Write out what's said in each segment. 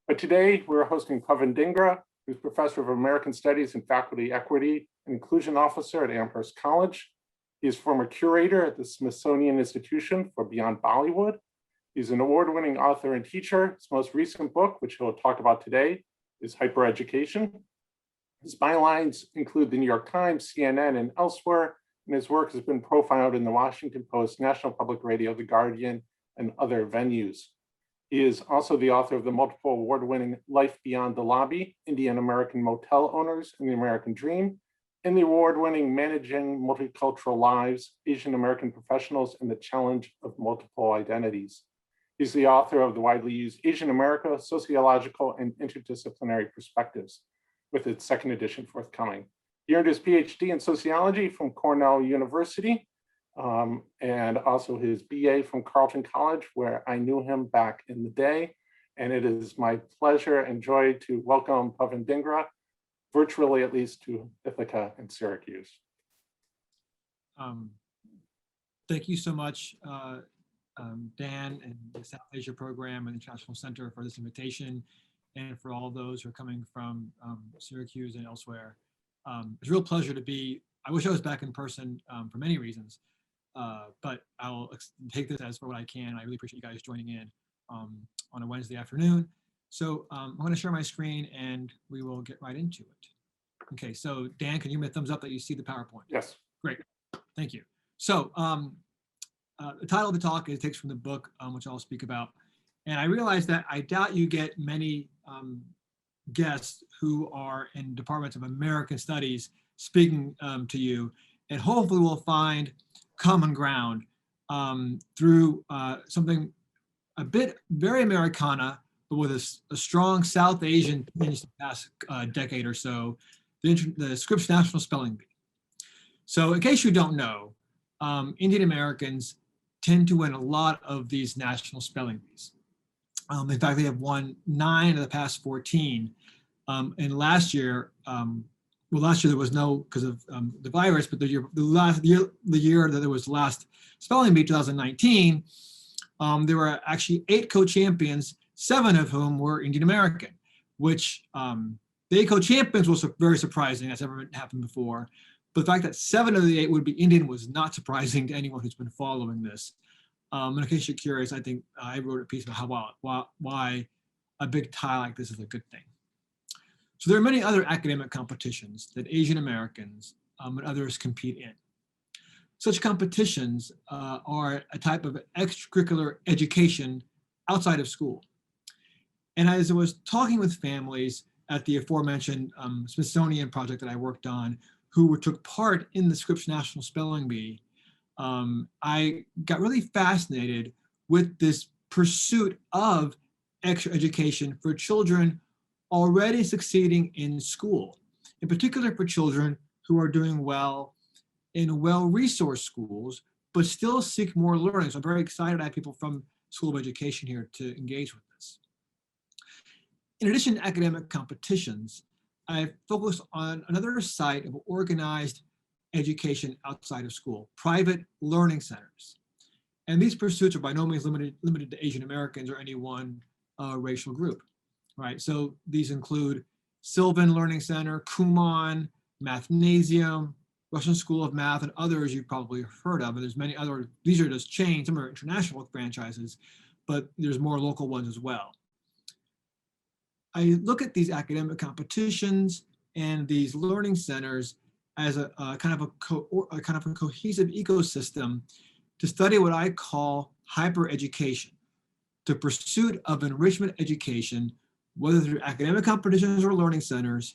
But today we're hosting Pawan Dhingra, who's Professor of American Studies and Faculty Equity and Inclusion Officer at Amherst College. He is former curator at the Smithsonian Institution for Beyond Bollywood. He's an award-winning author and teacher. His most recent book, which he'll talk about today, is Hypereducation. His bylines include the New York Times, CNN, and elsewhere, and his work has been profiled in the Washington Post, National Public Radio, The Guardian, and other venues. He is also the author of the multiple award-winning Life Beyond the Lobby, Indian American Motel Owners and the American Dream, and the award-winning Managing Multicultural Lives, Asian American Professionals and the Challenge of Multiple Identities. He's the author of the widely used Asian America, Sociological and Interdisciplinary Perspectives, with its second edition forthcoming. He earned his PhD in sociology from Cornell University, and also his BA from Carleton College, where I knew him back in the day. And it is my pleasure and joy to welcome Pawan Dhingra, virtually at least, to Ithaca and Syracuse. Thank you so much, Dan and the South Asia Program and the International Center for this invitation, and for all those who are coming from Syracuse and elsewhere. It's a real pleasure to be. I wish I was back in person for many reasons, but I'll take this as for what I can. I really appreciate you guys joining in on a Wednesday afternoon. So I'm going to share my screen and we will get right into it. Okay, so Dan, can you give me a thumbs up that you see the PowerPoint? Yes. Great, thank you. So the title of the talk is takes from the book, which I'll speak about. And I realize that I doubt you get many guests who are in departments of American Studies speaking to you, and hopefully we'll find common ground through something a bit very Americana, but with a strong South Asian tinge the past decade or so, the Scripps National Spelling Bee. So in case you don't know, Indian Americans tend to win a lot of these national spelling bees. In fact, they have won 9 of the past 14. And last year, well, last year there was no, because of the virus, but the year that there was the last spelling bee, 2019, there were actually 8 co-champions, 7 of whom were Indian American, which the 8 co-champions was very surprising. That's never happened before. But the fact that 7 of the 8 would be Indian was not surprising to anyone who's been following this. In case you're curious, I think I wrote a piece about why a big tie like this is a good thing. So there are many other academic competitions that Asian Americans and others compete in. Such competitions are a type of extracurricular education outside of school. And as I was talking with families at the aforementioned Smithsonian project that I worked on, who took part in the Scripps National Spelling Bee, I got really fascinated with this pursuit of extra education for children already succeeding in school, in particular for children who are doing well in well-resourced schools, but still seek more learning. So I'm very excited to have people from School of Education here to engage with this. In addition to academic competitions, I've focused on another site of organized education outside of school, private learning centers. And these pursuits are by no means limited to Asian Americans or any one racial group, right? So these include Sylvan Learning Center, Kumon, Mathnasium, Russian School of Math, and others you've probably heard of. And there's many other, these are just chains, some are international franchises, but there's more local ones as well. I look at these academic competitions and these learning centers as a kind of a cohesive ecosystem to study what I call hypereducation, the pursuit of enrichment education, whether through academic competitions or learning centers,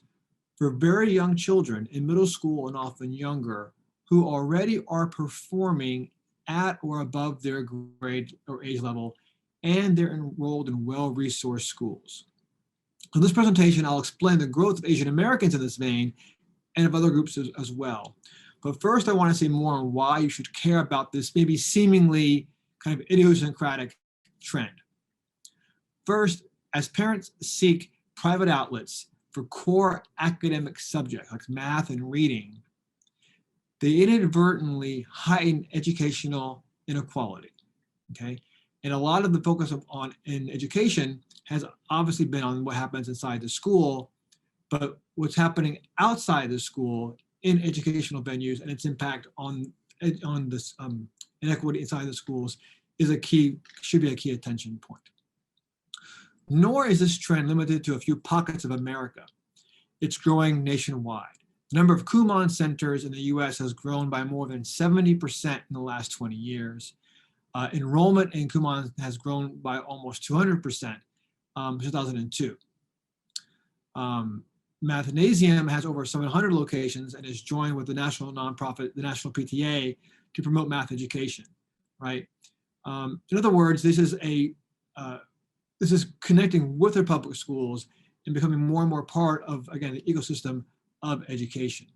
for very young children in middle school and often younger who already are performing at or above their grade or age level, and they're enrolled in well-resourced schools. In this presentation, I'll explain the growth of Asian Americans in this vein and of other groups as well. But first, I want to say more on why you should care about this maybe seemingly kind of idiosyncratic trend. First, as parents seek private outlets for core academic subjects like math and reading, they inadvertently heighten educational inequality, okay? And a lot of the focus in education has obviously been on what happens inside the school, but what's happening outside the school in educational venues and its impact on this inequity inside the schools is should be a key attention point. Nor is this trend limited to a few pockets of America. It's growing nationwide. The number of Kumon centers in the US has grown by more than 70% in the last 20 years. Enrollment in Kumon has grown by almost 200% since 2002. Mathnasium has over 700 locations and is joined with the national nonprofit, the National PTA, to promote math education, right? In other words, this is connecting with their public schools and becoming more and more part of, again, the ecosystem of education.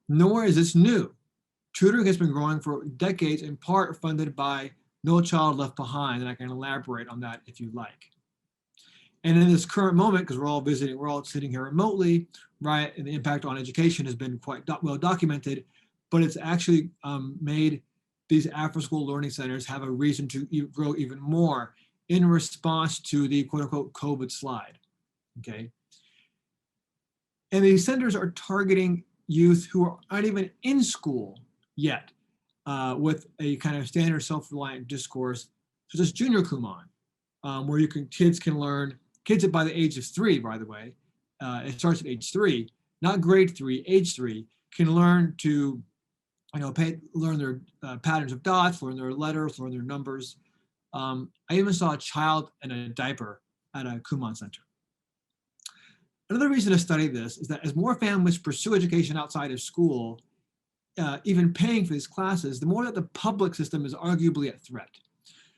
Nor is this new. Tutoring has been growing for decades, in part funded by No Child Left Behind, and I can elaborate on that if you like. And in this current moment, because we're all sitting here remotely, right, and the impact on education has been quite well documented, but it's actually made these after-school learning centers have a reason to grow even more in response to the quote-unquote COVID slide, okay? And these centers are targeting youth who are not even in school yet with a kind of standard self-reliant discourse, such as junior Kumon, where kids can learn, kids by the age of 3, by the way, it starts at age 3, not grade 3, age 3, can learn to, learn their patterns of dots, learn their letters, learn their numbers. I even saw a child in a diaper at a Kumon center. Another reason to study this is that as more families pursue education outside of school, even paying for these classes, the more that the public system is arguably at threat.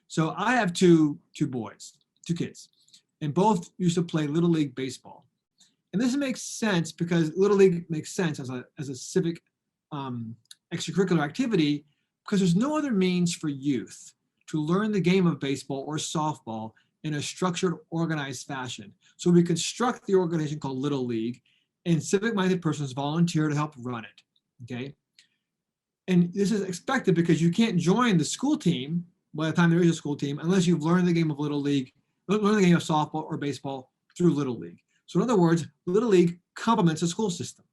So I have two kids, and both used to play Little League baseball. And this makes sense because Little League makes sense as a civic extracurricular activity because there's no other means for youth to learn the game of baseball or softball in a structured, organized fashion. So we construct the organization called Little League, and civic-minded persons volunteer to help run it, okay? And this is expected because you can't join the school team by the time there is a school team unless you've learned the game of Little League, learned the game of softball or baseball through Little League. So in other words, Little League complements the school system.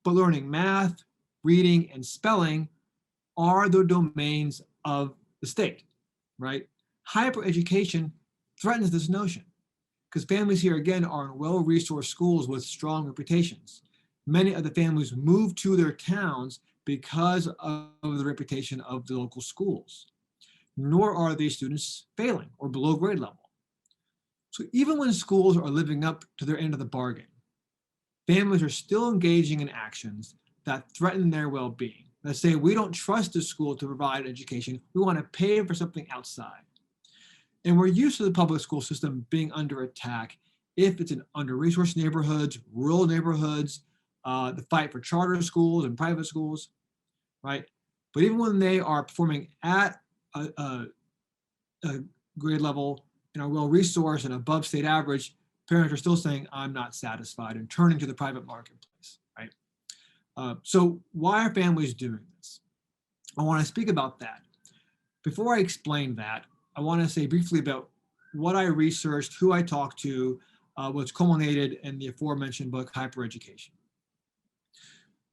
But learning math, reading, and spelling are the domains of the state, right? Hyper education threatens this notion because families here again are in well-resourced schools with strong reputations. Many of the families move to their towns because of the reputation of the local schools. Nor are these students failing or below grade level. So even when schools are living up to their end of the bargain, families are still engaging in actions that threaten their well-being. Let's say we don't trust the school to provide education. We want to pay for something outside. And we're used to the public school system being under attack if it's in under-resourced neighborhoods, rural neighborhoods, the fight for charter schools and private schools, right? But even when they are performing at a grade level and are well-resourced and above state average, parents are still saying, I'm not satisfied, and turning to the private marketplace, right? So why are families doing this? I want to speak about that. Before I explain that, I want to say briefly about what I researched, who I talked to, what's culminated in the aforementioned book, Hypereducation.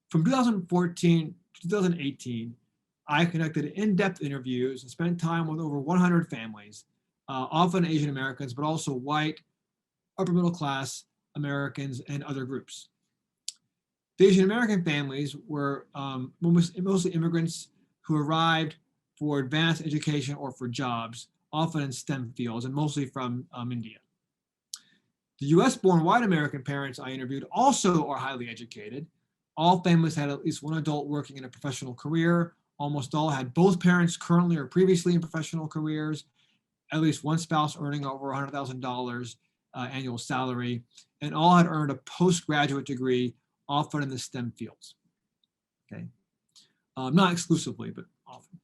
From 2014 to 2018, I conducted in-depth interviews and spent time with over 100 families, often Asian Americans, but also white, upper middle class Americans and other groups. The Asian American families were mostly immigrants who arrived for advanced education or for jobs, often in STEM fields, and mostly from India. The US-born white American parents I interviewed also are highly educated. All families had at least one adult working in a professional career. Almost all had both parents currently or previously in professional careers, at least one spouse earning over $100,000 annual salary, and all had earned a postgraduate degree, often in the STEM fields, okay? Not exclusively, but often.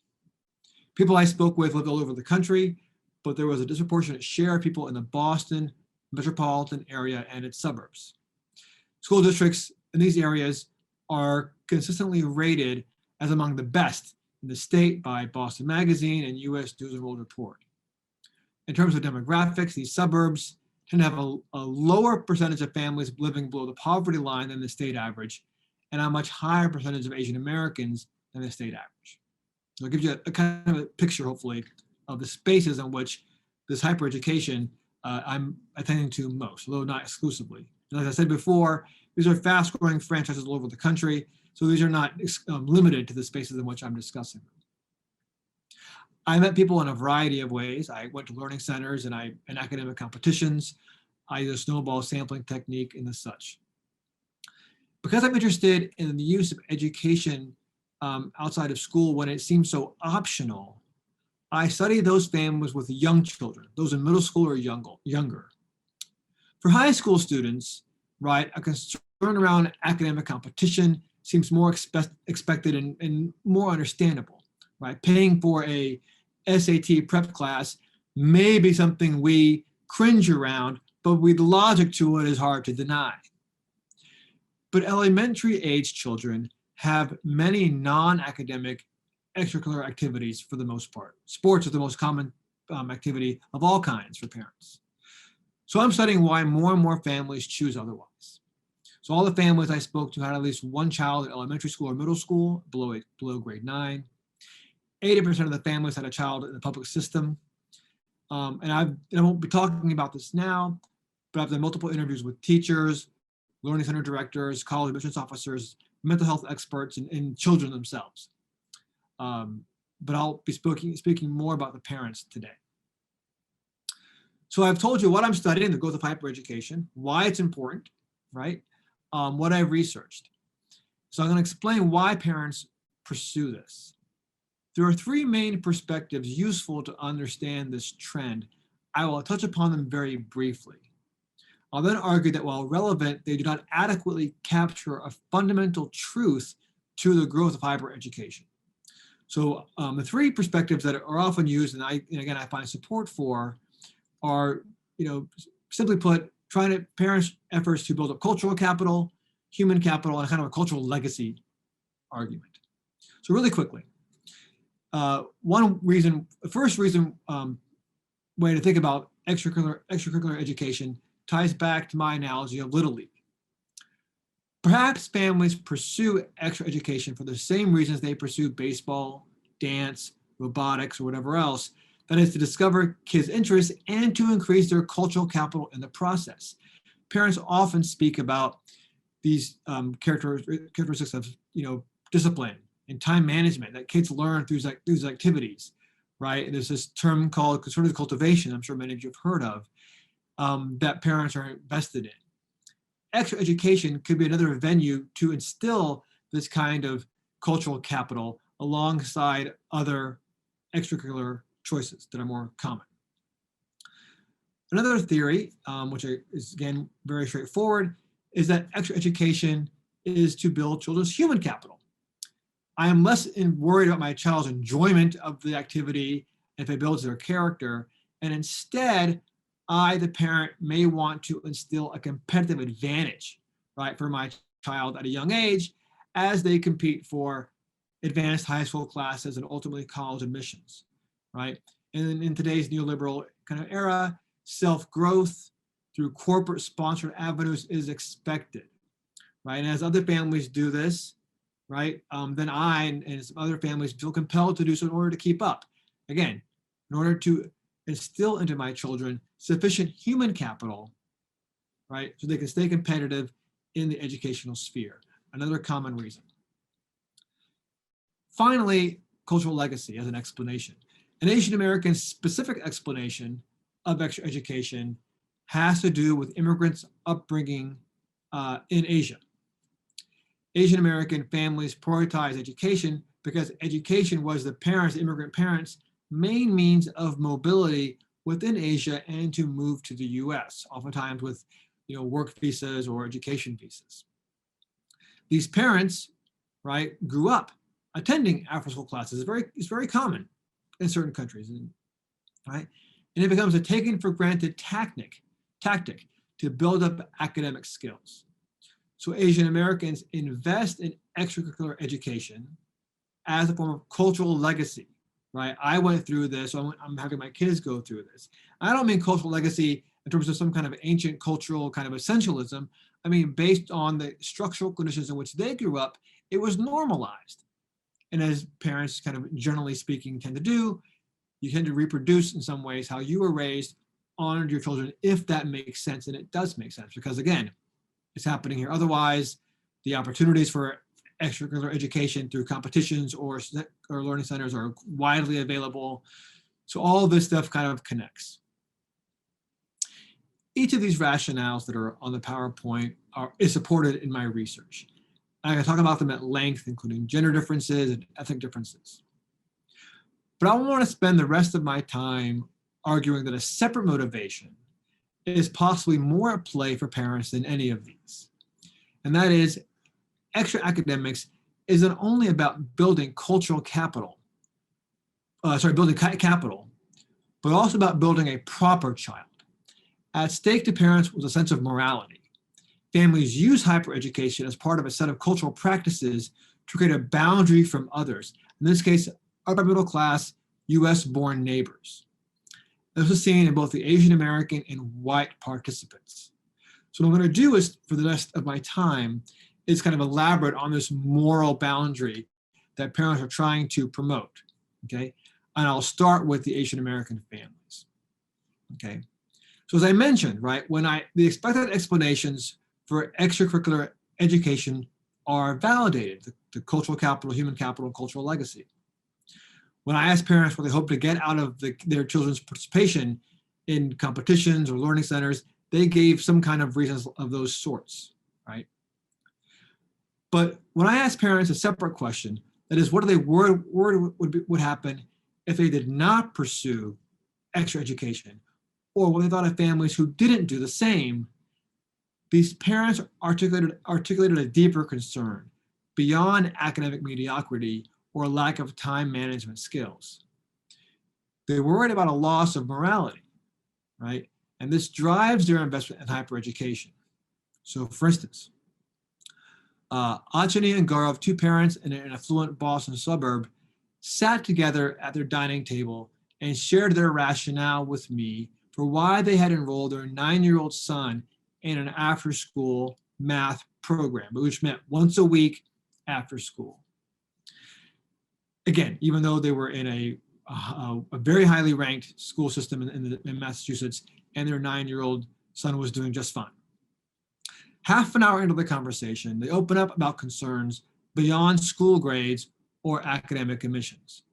People I spoke with lived all over the country, but there was a disproportionate share of people in the Boston metropolitan area and its suburbs. School districts in these areas are consistently rated as among the best in the state by Boston Magazine and US News and World Report. In terms of demographics, these suburbs tend to have a lower percentage of families living below the poverty line than the state average, and a much higher percentage of Asian Americans than the state average. So it gives you a kind of a picture, hopefully, of the spaces in which this hypereducation I'm attending to most, although not exclusively. And as I said before, these are fast-growing franchises all over the country, so these are not limited to the spaces in which I'm discussing. I met people in a variety of ways. I went to learning centers and academic competitions. I used a snowball sampling technique and the such. Because I'm interested in the use of education outside of school when it seems so optional, I study those families with young children, those in middle school or younger. For high school students, right, a concern around academic competition seems more expected and more understandable, right? Paying for a SAT prep class may be something we cringe around, but the logic to it is hard to deny. But elementary age children have many non-academic extracurricular activities for the most part. Sports is the most common activity of all kinds for parents. So I'm studying why more and more families choose otherwise. So all the families I spoke to had at least one child in elementary school or middle school below grade 9. 80% of the families had a child in the public system. And I won't be talking about this now, but I've done multiple interviews with teachers, learning center directors, college admissions officers, mental health experts, and children themselves. But I'll be speaking more about the parents today. So I've told you what I'm studying, the growth of hypereducation, why it's important, right? What I've researched. So I'm going to explain why parents pursue this. There are three main perspectives useful to understand this trend. I will touch upon them very briefly. I'll then argue that while relevant, they do not adequately capture a fundamental truth to the growth of hypereducation. So the three perspectives that are often used, and again I find support for, are, simply put, parents' efforts to build up cultural capital, human capital, and kind of a cultural legacy argument. So really quickly, the first reason way to think about extracurricular education ties back to my analogy of Little League. Perhaps families pursue extra education for the same reasons they pursue baseball, dance, robotics, or whatever else. That is to discover kids' interests and to increase their cultural capital in the process. Parents often speak about these characteristics of discipline and time management that kids learn through these activities, right? And there's this term called concerted cultivation, I'm sure many of you have heard of, that parents are invested in. Extra education could be another venue to instill this kind of cultural capital alongside other extracurricular choices that are more common. Another theory, which is again very straightforward, is that extra education is to build children's human capital. I am less worried about my child's enjoyment of the activity if it builds their character, and instead, I, the parent, may want to instill a competitive advantage, right, for my child at a young age as they compete for advanced high school classes and ultimately college admissions, right? And in today's neoliberal kind of era, self-growth through corporate sponsored avenues is expected, right? And as other families do this, right, then I and some other families feel compelled to do so in order to keep up. Again, in order to instill into my children sufficient human capital, right, so they can stay competitive in the educational sphere. Another common reason. Finally, cultural legacy as an explanation. An Asian American specific explanation of extra education has to do with immigrants' upbringing in Asia. Asian American families prioritize education because education was the immigrant parents' main means of mobility within Asia and to move to the US, oftentimes with work visas or education visas. These parents, right, grew up attending after-school classes. It's very common in certain countries, right? And it becomes a taken for granted tactic to build up academic skills. So Asian Americans invest in extracurricular education as a form of cultural legacy, right? I went through this, so I'm having my kids go through this. I don't mean cultural legacy in terms of some kind of ancient cultural kind of essentialism. I mean, based on the structural conditions in which they grew up, it was normalized. And as parents kind of generally speaking tend to do, you tend to reproduce in some ways how you were raised on your children, if that makes sense. And it does make sense because again, it's happening here. Otherwise, the opportunities for extracurricular education through competitions or learning centers are widely available. So all of this stuff kind of connects. Each of these rationales that are on the PowerPoint is supported in my research. I can talk about them at length, including gender differences and ethnic differences. But I want to spend the rest of my time arguing that a separate motivation is possibly more at play for parents than any of these. And that is, extra academics isn't only about building cultural capital, building capital, but also about building a proper child. At stake to parents was a sense of morality. Families use hypereducation as part of a set of cultural practices to create a boundary from others. In this case, upper middle class, US-born neighbors. This was seen in both the Asian American and white participants. So what I'm going to do is, for the rest of my time, is kind of elaborate on this moral boundary that parents are trying to promote, okay? And I'll start with the Asian American families, okay? So as I mentioned, right, the expected explanations for extracurricular education are validated, the cultural capital, human capital, and cultural legacy. When I asked parents what they hope to get out of their children's participation in competitions or learning centers, they gave some kind of reasons of those sorts, right? But when I asked parents a separate question, that is, what do they worry would happen if they did not pursue extra education, or what they thought of families who didn't do the same, these parents articulated a deeper concern beyond academic mediocrity or lack of time management skills. They were worried about a loss of morality, right? And this drives their investment in hypereducation. So for instance, Anjani and Gaurav, two parents in an affluent Boston suburb, sat together at their dining table and shared their rationale with me for why they had enrolled their 9-year-old son in an after-school math program, which meant once a week after school. Again, even though they were in a very highly ranked school system in Massachusetts, and their 9-year-old son was doing just fine. Half an hour into the conversation, they open up about concerns beyond school grades or academic admissions.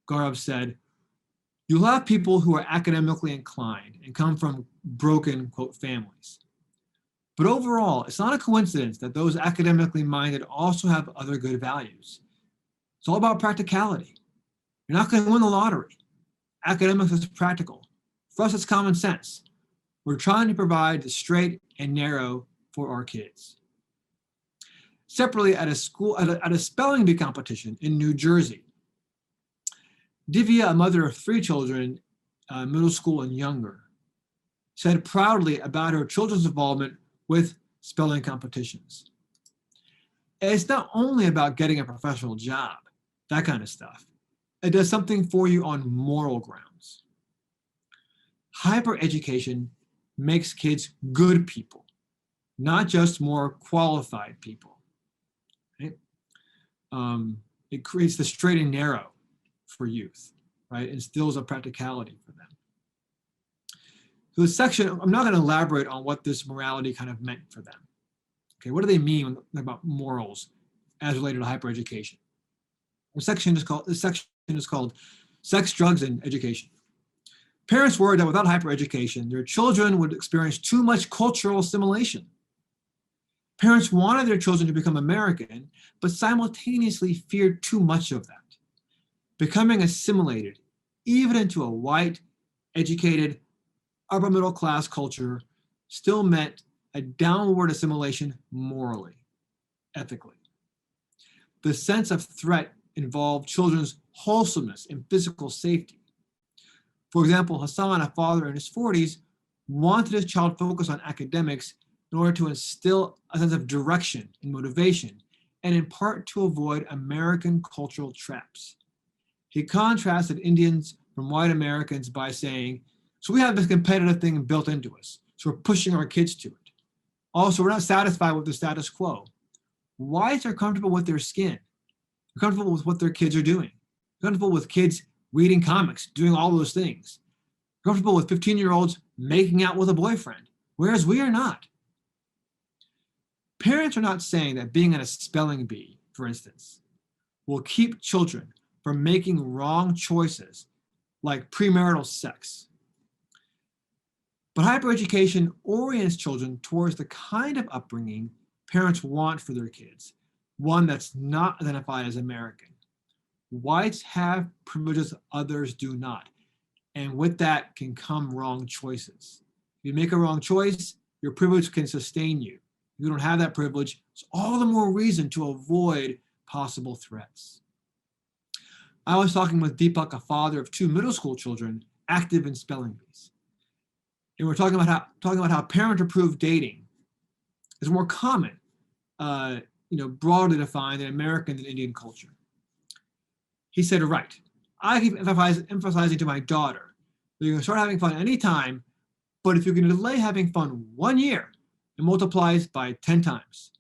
Gaurav said, "You'll have people who are academically inclined and come from broken, quote, families. But overall, it's not a coincidence that those academically minded also have other good values. It's all about practicality. You're not going to win the lottery. Academics is practical. For us, it's common sense. We're trying to provide the straight and narrow for our kids." Separately, at a spelling bee competition in New Jersey, Divya, a mother of 3 children, middle school and younger, said proudly about her children's involvement with spelling competitions. It's not only about getting a professional job, that kind of stuff. It does something for you on moral grounds. Hypereducation makes kids good people, not just more qualified people. Right? It creates the straight and narrow for youth, right? Instills a practicality for them. So this section, I'm not going to elaborate on what this morality kind of meant for them. Okay, what do they mean about morals as related to hypereducation? This section is called Sex, Drugs, and Education. Parents worried that without hypereducation, their children would experience too much cultural assimilation. Parents wanted their children to become American, but simultaneously feared too much of that. Becoming assimilated, even into a white, educated, upper middle class culture, still meant a downward assimilation morally, ethically. The sense of threat involved children's wholesomeness and physical safety. For example, Hassan, a father in his 40s, wanted his child focused on academics in order to instill a sense of direction and motivation, and in part to avoid American cultural traps. He contrasted Indians from white Americans by saying, So we have this competitive thing built into us. So we're pushing our kids to it. Also, we're not satisfied with the status quo. Whites are comfortable with their skin. They're comfortable with what their kids are doing. They're comfortable with kids reading comics, doing all those things. They're comfortable with 15-year-olds making out with a boyfriend, whereas we are not. Parents are not saying that being in a spelling bee, for instance, will keep children from making wrong choices like premarital sex. But hypereducation orients children towards the kind of upbringing parents want for their kids, one that's not identified as American. Whites have privileges others do not, and with that can come wrong choices. If you make a wrong choice, your privilege can sustain you. If you don't have that privilege, it's all the more reason to avoid possible threats. I was talking with Deepak, a father of 2 middle school children active in spelling bees. And we're talking about how parent-approved dating is more common, broadly defined in American and Indian culture. He said, right, I keep emphasizing to my daughter that you can start having fun anytime, but if you can delay having fun 1 year, it multiplies by 10 times.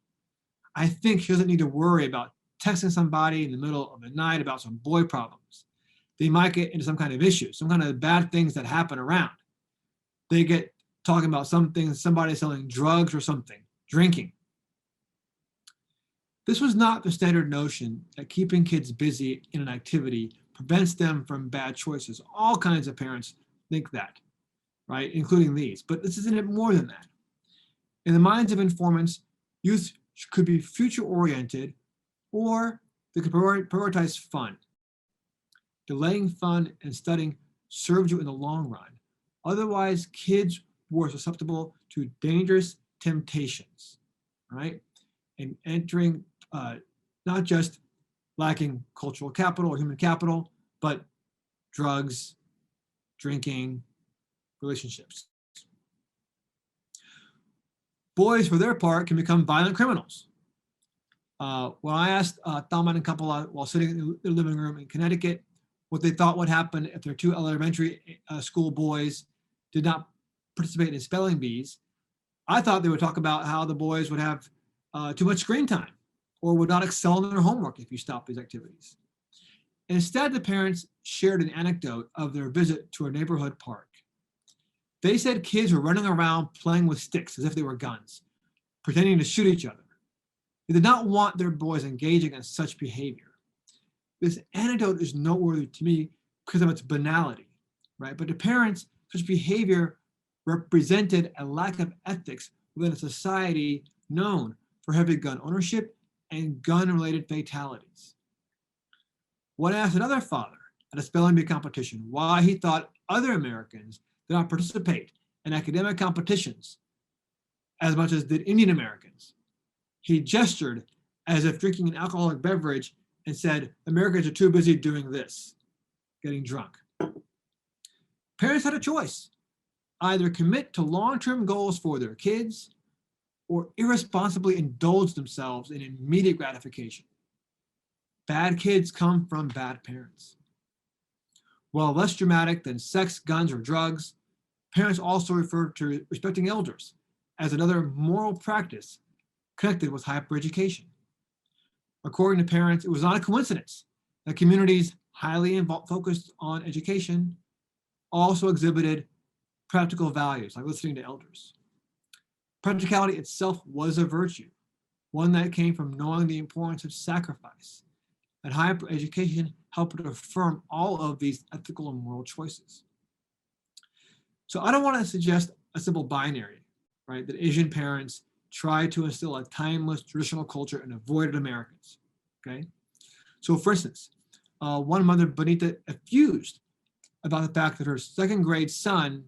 I think she doesn't need to worry about texting somebody in the middle of the night about some boy problems. They might get into some kind of issue, some kind of bad things that happen around. They get talking about something, somebody selling drugs or something, drinking. This was not the standard notion that keeping kids busy in an activity prevents them from bad choices. All kinds of parents think that, right? Including these, but this isn't more than that. In the minds of informants, youth could be future-oriented, or they could prioritize fun. Delaying fun and studying served you in the long run. Otherwise, kids were susceptible to dangerous temptations, right? And entering not just lacking cultural capital or human capital, but drugs, drinking, relationships. Boys, for their part, can become violent criminals. When I asked Thalman and couple while sitting in their living room in Connecticut what they thought would happen if their 2 elementary school boys did not participate in spelling bees, I thought they would talk about how the boys would have too much screen time or would not excel in their homework if you stop these activities. Instead, the parents shared an anecdote of their visit to a neighborhood park. They said kids were running around playing with sticks as if they were guns, pretending to shoot each other. They did not want their boys engaging in such behavior. This anecdote is noteworthy to me because of its banality, right? But to parents, such behavior represented a lack of ethics within a society known for heavy gun ownership and gun-related fatalities. When I asked another father at a spelling bee competition why he thought other Americans did not participate in academic competitions as much as did Indian Americans, he gestured as if drinking an alcoholic beverage and said, Americans are too busy doing this, getting drunk. Parents had a choice: either commit to long-term goals for their kids or irresponsibly indulge themselves in immediate gratification. Bad kids come from bad parents. While less dramatic than sex, guns, or drugs, parents also refer to respecting elders as another moral practice connected with hypereducation. According to parents, it was not a coincidence that communities highly focused on education also exhibited practical values like listening to elders. Practicality itself was a virtue, one that came from knowing the importance of sacrifice. And higher education helped to affirm all of these ethical and moral choices. So I don't want to suggest a simple binary, right? That Asian parents tried to instill a timeless traditional culture and avoided Americans, okay? So for instance, one mother, Bonita, effused about the fact that her second grade son's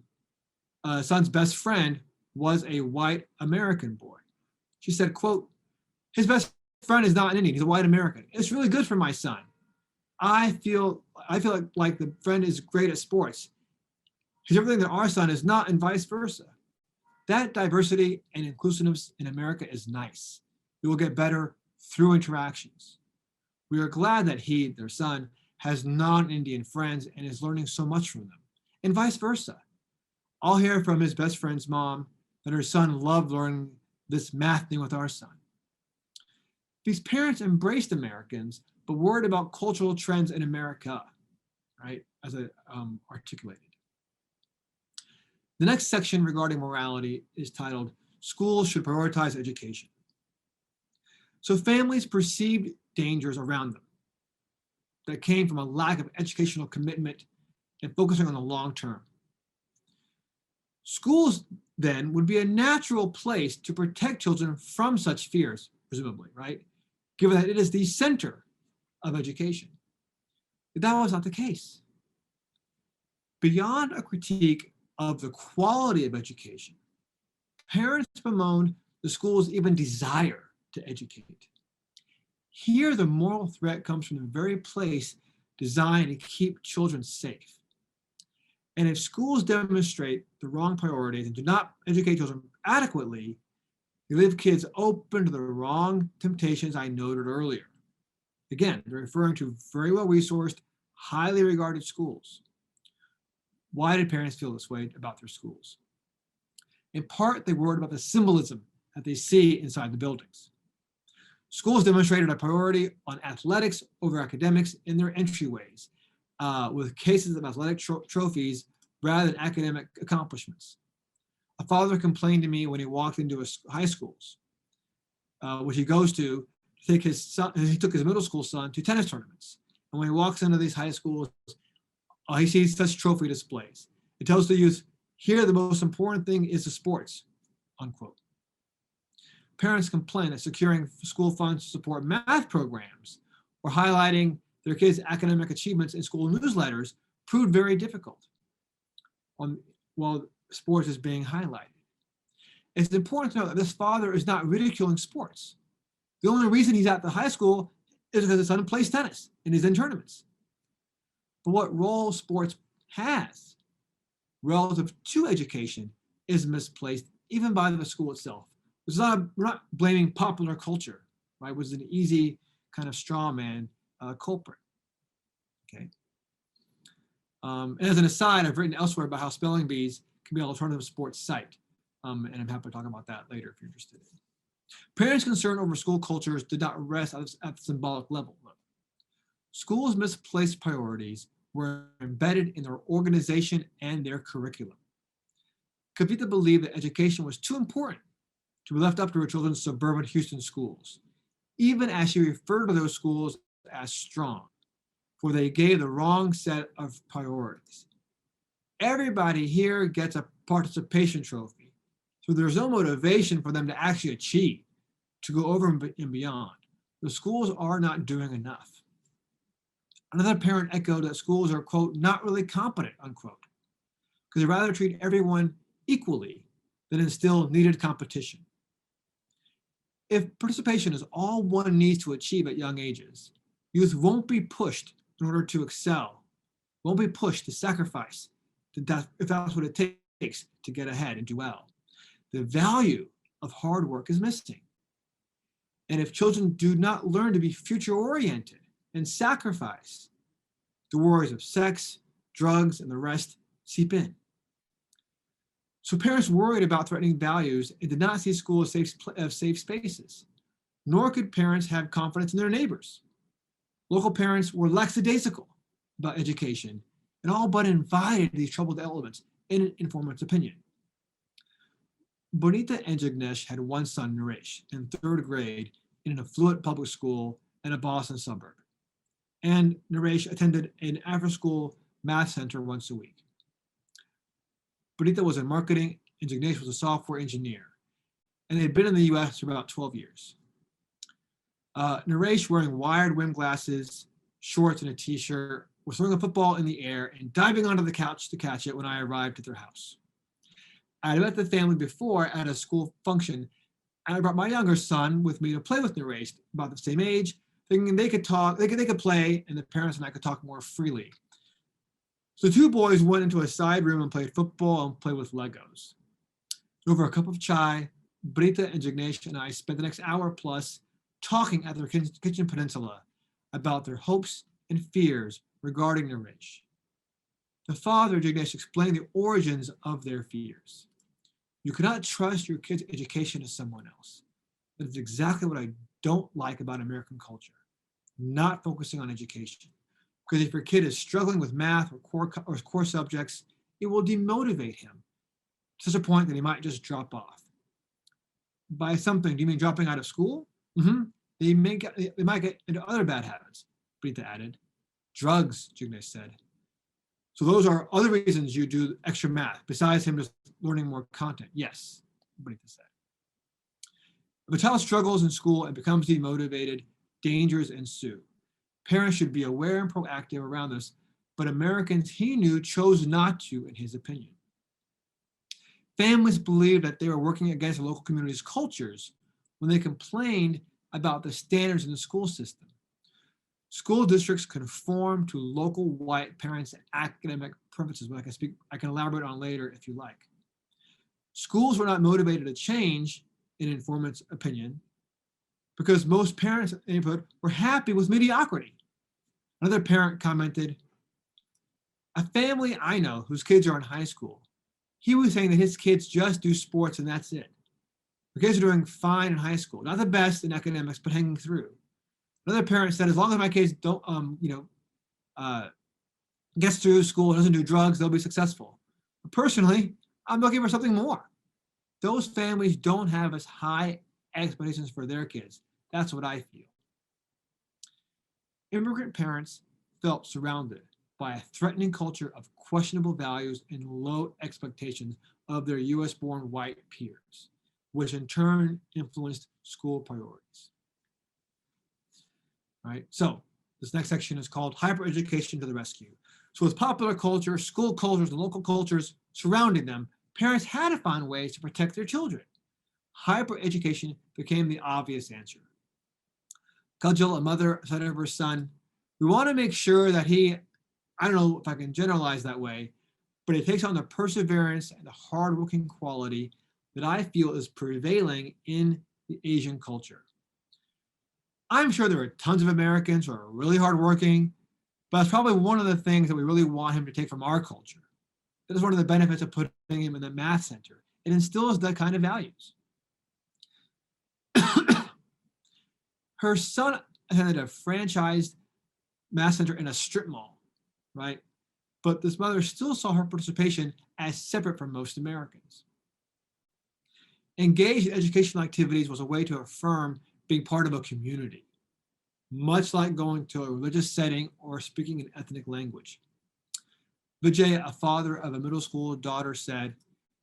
best friend was a white American boy. She said, quote, his best friend is not an Indian, he's a white American. It's really good for my son. I feel like the friend is great at sports. He's everything that our son is not, and vice versa. That diversity and inclusiveness in America is nice. It will get better through interactions. We are glad that he, their son, has non-Indian friends and is learning so much from them, and vice versa. I'll hear from his best friend's mom that her son loved learning this math thing with our son. These parents embraced Americans, but worried about cultural trends in America, right, as I articulated. The next section regarding morality is titled, Schools Should Prioritize Education. So families perceived dangers around them that came from a lack of educational commitment and focusing on the long term. Schools then would be a natural place to protect children from such fears, presumably, right? Given that it is the center of education. But that was not the case. Beyond a critique of the quality of education, parents bemoaned the school's even desire to educate. Here, the moral threat comes from the very place designed to keep children safe. And if schools demonstrate the wrong priorities and do not educate children adequately, they leave kids open to the wrong temptations I noted earlier. Again, they're referring to very well-resourced, highly regarded schools. Why did parents feel this way about their schools? In part, they worried about the symbolism that they see inside the buildings. Schools demonstrated a priority on athletics over academics in their entryways, with cases of athletic trophies rather than academic accomplishments. A father complained to me when he walked into high schools, which he goes to take his son. He took his middle school son to tennis tournaments, and when he walks into these high schools, he sees such trophy displays. It tells the youth, here the most important thing is the sports, unquote. Parents complain that securing school funds to support math programs or highlighting their kids' academic achievements in school newsletters proved very difficult while sports is being highlighted. It's important to know that this father is not ridiculing sports. The only reason he's at the high school is because his son plays tennis and he's in tournaments. But what role sports has relative to education is misplaced even by the school itself. We're not blaming popular culture, right, which is an easy kind of straw man culprit, okay? And as an aside, I've written elsewhere about how spelling bees can be an alternative sports site, and I'm happy to talk about that later if you're interested. Parents' concern over school cultures did not rest at the symbolic level. Schools' misplaced priorities were embedded in their organization and their curriculum. Kavita believed that education was too important to be left up to her children's suburban Houston schools, even as she referred to those schools as strong, for they gave the wrong set of priorities. Everybody here gets a participation trophy, so there's no motivation for them to actually achieve, to go over and beyond. The schools are not doing enough. Another parent echoed that schools are, quote, not really competent, unquote, because they rather treat everyone equally than instill needed competition. If participation is all one needs to achieve at young ages, youth won't be pushed in order to excel, won't be pushed to sacrifice if that's what it takes to get ahead and do well. The value of hard work is missing. And if children do not learn to be future-oriented and sacrifice, the worries of sex, drugs, and the rest seep in. So parents worried about threatening values and did not see school as safe spaces, nor could parents have confidence in their neighbors. Local parents were lackadaisical about education and all but invited these troubled elements in an informant's opinion. Bonita and Jagnesh had one son, Naresh, in third grade in an affluent public school in a Boston suburb. And Naresh attended an after-school math center once a week. Bonita was in marketing and Jagnesh was a software engineer. And they'd been in the US for about 12 years. Naresh, wearing wired rim glasses, shorts, and a t-shirt, was throwing a football in the air and diving onto the couch to catch it when I arrived at their house. I had met the family before at a school function, and I brought my younger son with me to play with Naresh, about the same age, thinking they could talk, they could play, and the parents and I could talk more freely. So the two boys went into a side room and played football and played with Legos. Over a cup of chai, Bonita and Jagnesh and I spent the next hour plus talking at their kitchen peninsula about their hopes and fears regarding Naresh. The father, Jignesh, explained the origins of their fears. You cannot trust your kid's education to someone else. That is exactly what I don't like about American culture, not focusing on education. Because if your kid is struggling with math or core subjects, it will demotivate him to such a point that he might just drop off. By something, do you mean dropping out of school? Mm-hmm. They might get into other bad habits, Brita added. Drugs, Jignesh said. So those are other reasons you do extra math, besides him just learning more content. Yes, Brita said. If a child struggles in school and becomes demotivated, dangers ensue. Parents should be aware and proactive around this, but Americans he knew chose not to, in his opinion. Families believed that they were working against the local community's cultures when they complained about the standards in the school system. School districts conform to local white parents' academic preferences, which I can elaborate on later if you like. Schools were not motivated to change, in informant's opinion, because most parents in the neighborhood were happy with mediocrity. Another parent commented, a family I know whose kids are in high school, he was saying that his kids just do sports and that's it. The kids are doing fine in high school, not the best in academics, but hanging through. Another parent said, as long as my kids don't, gets through school, doesn't do drugs, they'll be successful. But personally, I'm looking for something more. Those families don't have as high expectations for their kids. That's what I feel. Immigrant parents felt surrounded by a threatening culture of questionable values and low expectations of their US-born white peers, which in turn influenced school priorities. All right, so this next section is called Hyper-Education to the Rescue. So with popular culture, school cultures, and local cultures surrounding them, parents had to find ways to protect their children. Hyper-education became the obvious answer. Kajal, a mother, said of her son, we want to make sure that I don't know if I can generalize that way, but it takes on the perseverance and the hardworking quality that I feel is prevailing in the Asian culture. I'm sure there are tons of Americans who are really hardworking, but it's probably one of the things that we really want him to take from our culture. That is one of the benefits of putting him in the math center. It instills that kind of values. Her son attended a franchised math center in a strip mall, right? But this mother still saw her participation as separate from most Americans. Engaged in educational activities was a way to affirm being part of a community, much like going to a religious setting or speaking an ethnic language. Vijay, a father of a middle school daughter, said,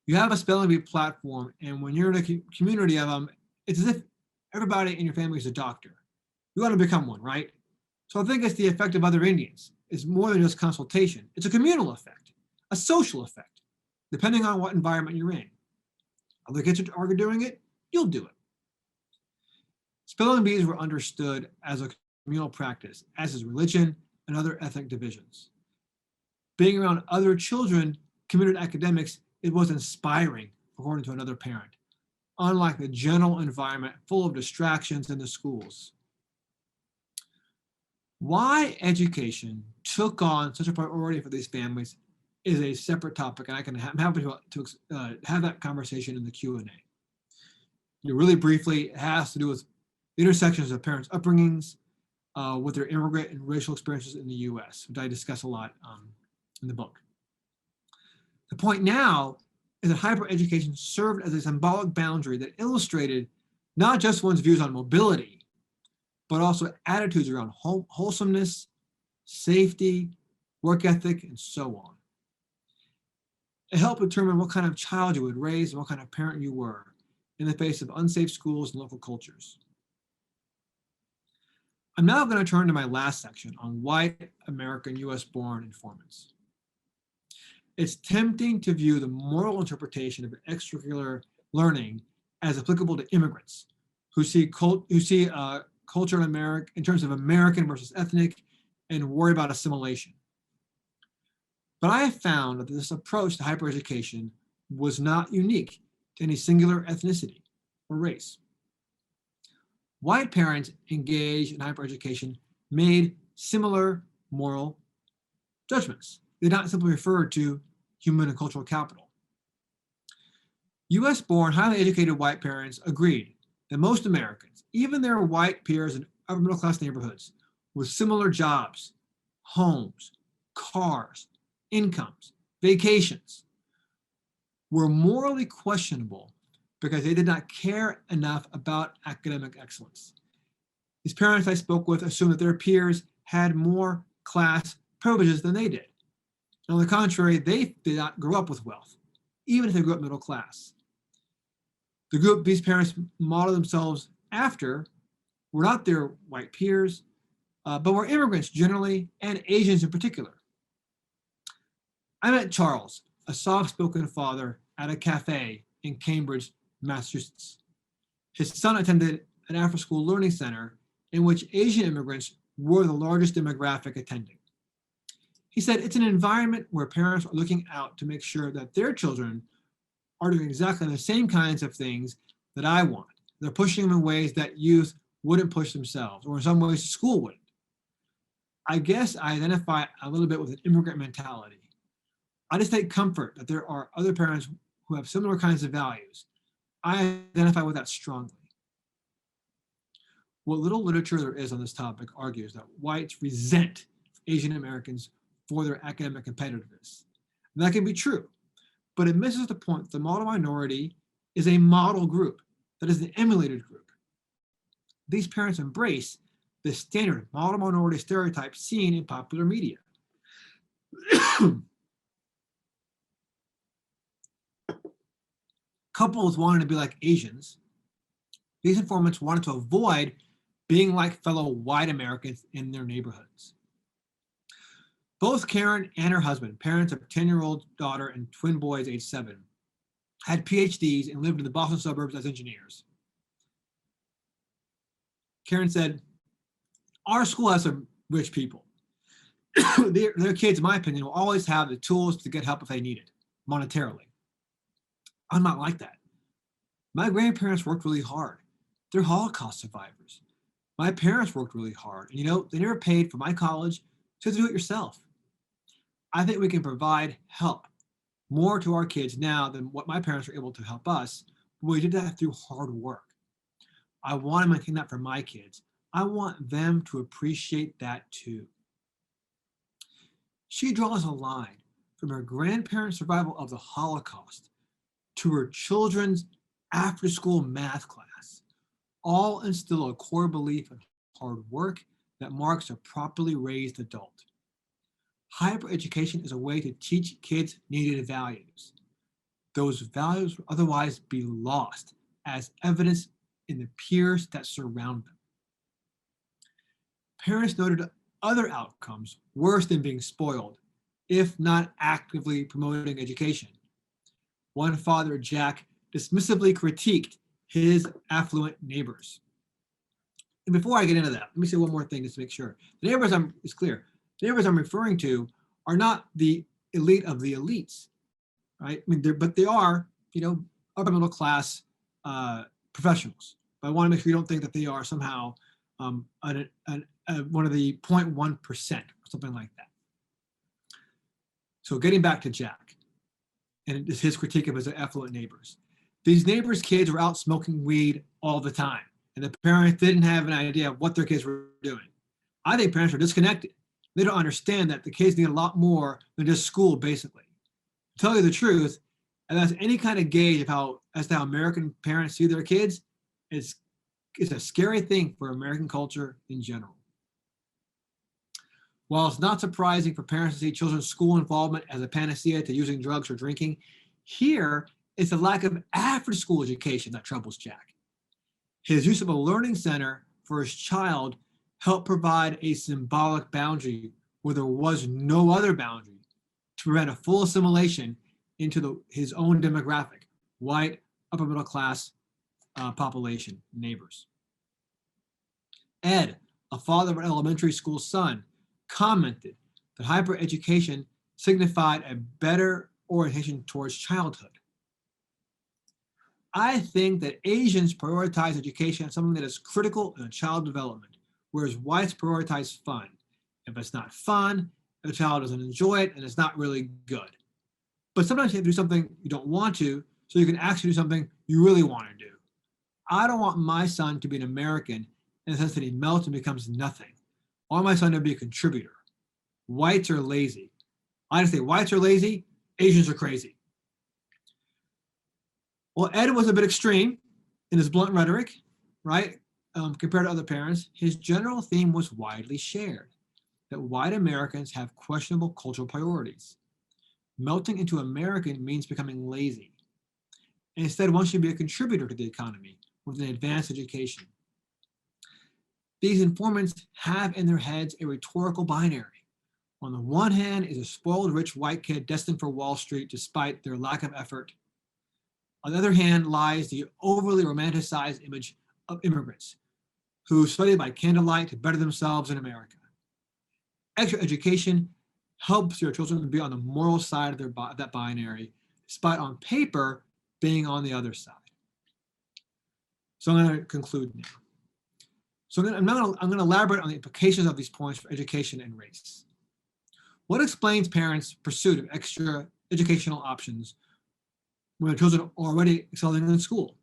you have a spelling bee platform, and when you're in a community of them, it's as if everybody in your family is a doctor. You want to become one, right? So I think it's the effect of other Indians. It's more than just consultation. It's a communal effect, a social effect, depending on what environment you're in. Other kids are doing it, you'll do it. Spelling bees were understood as a communal practice, as is religion and other ethnic divisions. Being around other children committed to academics, it was inspiring, according to another parent, unlike the general environment full of distractions in the schools. Why education took on such a priority for these families is a separate topic, and I'm happy to have that conversation in the Q&A. Really briefly, it has to do with the intersections of parents' upbringings with their immigrant and racial experiences in the US, which I discuss a lot in the book. The point now is that hyper-education served as a symbolic boundary that illustrated not just one's views on mobility, but also attitudes around wholesomeness, safety, work ethic, and so on. It helped determine what kind of child you would raise and what kind of parent you were in the face of unsafe schools and local cultures. I'm now going to turn to my last section on white American US-born informants. It's tempting to view the moral interpretation of extracurricular learning as applicable to immigrants who see culture in terms of American versus ethnic and worry about assimilation. But I have found that this approach to hypereducation was not unique to any singular ethnicity or race. White parents engaged in hypereducation made similar moral judgments. did not simply refer to human and cultural capital. US-born, highly educated white parents agreed that most Americans, even their white peers in upper middle class neighborhoods, with similar jobs, homes, cars, incomes, vacations, were morally questionable because they did not care enough about academic excellence. These parents I spoke with assumed that their peers had more class privileges than they did. And on the contrary, they did not grow up with wealth, even if they grew up middle class. The group these parents modeled themselves after were not their white peers, but were immigrants generally and Asians in particular. I met Charles, a soft-spoken father, at a cafe in Cambridge, Massachusetts. His son attended an after-school learning center in which Asian immigrants were the largest demographic attending. He said it's an environment where parents are looking out to make sure that their children are doing exactly the same kinds of things that I want. They're pushing them in ways that youth wouldn't push themselves, or in some ways school wouldn't. I guess I identify a little bit with an immigrant mentality. I just take comfort that there are other parents who have similar kinds of values. I identify with that strongly. What little literature there is on this topic argues that whites resent Asian Americans for their academic competitiveness. And that can be true, but it misses the point that the model minority is a model group, that is an emulated group. These parents embrace the standard model minority stereotype seen in popular media. Couples wanted to be like Asians. These informants wanted to avoid being like fellow white Americans in their neighborhoods. Both Karen and her husband, parents of a 10-year-old daughter and twin boys aged 7, had PhDs and lived in the Boston suburbs as engineers. Karen said, our school has some rich people. Their kids, in my opinion, will always have the tools to get help if they need it, monetarily. I'm not like that. My grandparents worked really hard. They're Holocaust survivors. My parents worked really hard. And they never paid for my college, so do it yourself. I think we can provide help more to our kids now than what my parents were able to help us, but we did that through hard work. I want to maintain that for my kids. I want them to appreciate that too. She draws a line from her grandparents' survival of the Holocaust to her children's after-school math class, all instill a core belief in hard work that marks a properly raised adult. Higher education is a way to teach kids needed values. Those values would otherwise be lost as evidence in the peers that surround them. Parents noted other outcomes worse than being spoiled, if not actively promoting education. One father, Jack, dismissively critiqued his affluent neighbors. And before I get into that, let me say one more thing just to make sure. The neighbors it's clear. The neighbors I'm referring to are not the elite of the elites, right? But they are, upper middle class professionals. But I want to make sure you don't think that they are somehow one of the 0.1% or something like that. So getting back to Jack and his critique of his affluent neighbors. These neighbors' kids were out smoking weed all the time, and the parents didn't have an idea of what their kids were doing. I think parents are disconnected. They don't understand that the kids need a lot more than just school, basically. To tell you the truth, and that's any kind of gauge of as to how American parents see their kids, it's a scary thing for American culture in general. While it's not surprising for parents to see children's school involvement as a panacea to using drugs or drinking, here it's the lack of after-school education that troubles Jack. His use of a learning center for his child helped provide a symbolic boundary where there was no other boundary to prevent a full assimilation into his own demographic, white, upper middle class population, neighbors. Ed, a father of an elementary school son, commented that hyper education signified a better orientation towards childhood. I think that Asians prioritize education as something that is critical in child development, whereas whites prioritize fun. If it's not fun, the child doesn't enjoy it, and it's not really good. But sometimes you have to do something you don't want to, so you can actually do something you really want to do. I don't want my son to be an American in the sense that he melts and becomes nothing. I want my son to be a contributor. Whites are lazy. I just say whites are lazy, Asians are crazy. Well, Ed was a bit extreme in his blunt rhetoric, right? Compared to other parents. His general theme was widely shared, that white Americans have questionable cultural priorities. Melting into American means becoming lazy. Instead, one should be a contributor to the economy with an advanced education. These informants have in their heads a rhetorical binary. On the one hand is a spoiled rich white kid destined for Wall Street despite their lack of effort. On the other hand lies the overly romanticized image of immigrants who study by candlelight to better themselves in America. Extra education helps your children to be on the moral side of that binary, despite on paper being on the other side. So I'm going to conclude now. So I'm going to elaborate on the implications of these points for education and race. What explains parents' pursuit of extra educational options when their children are already excelling in school?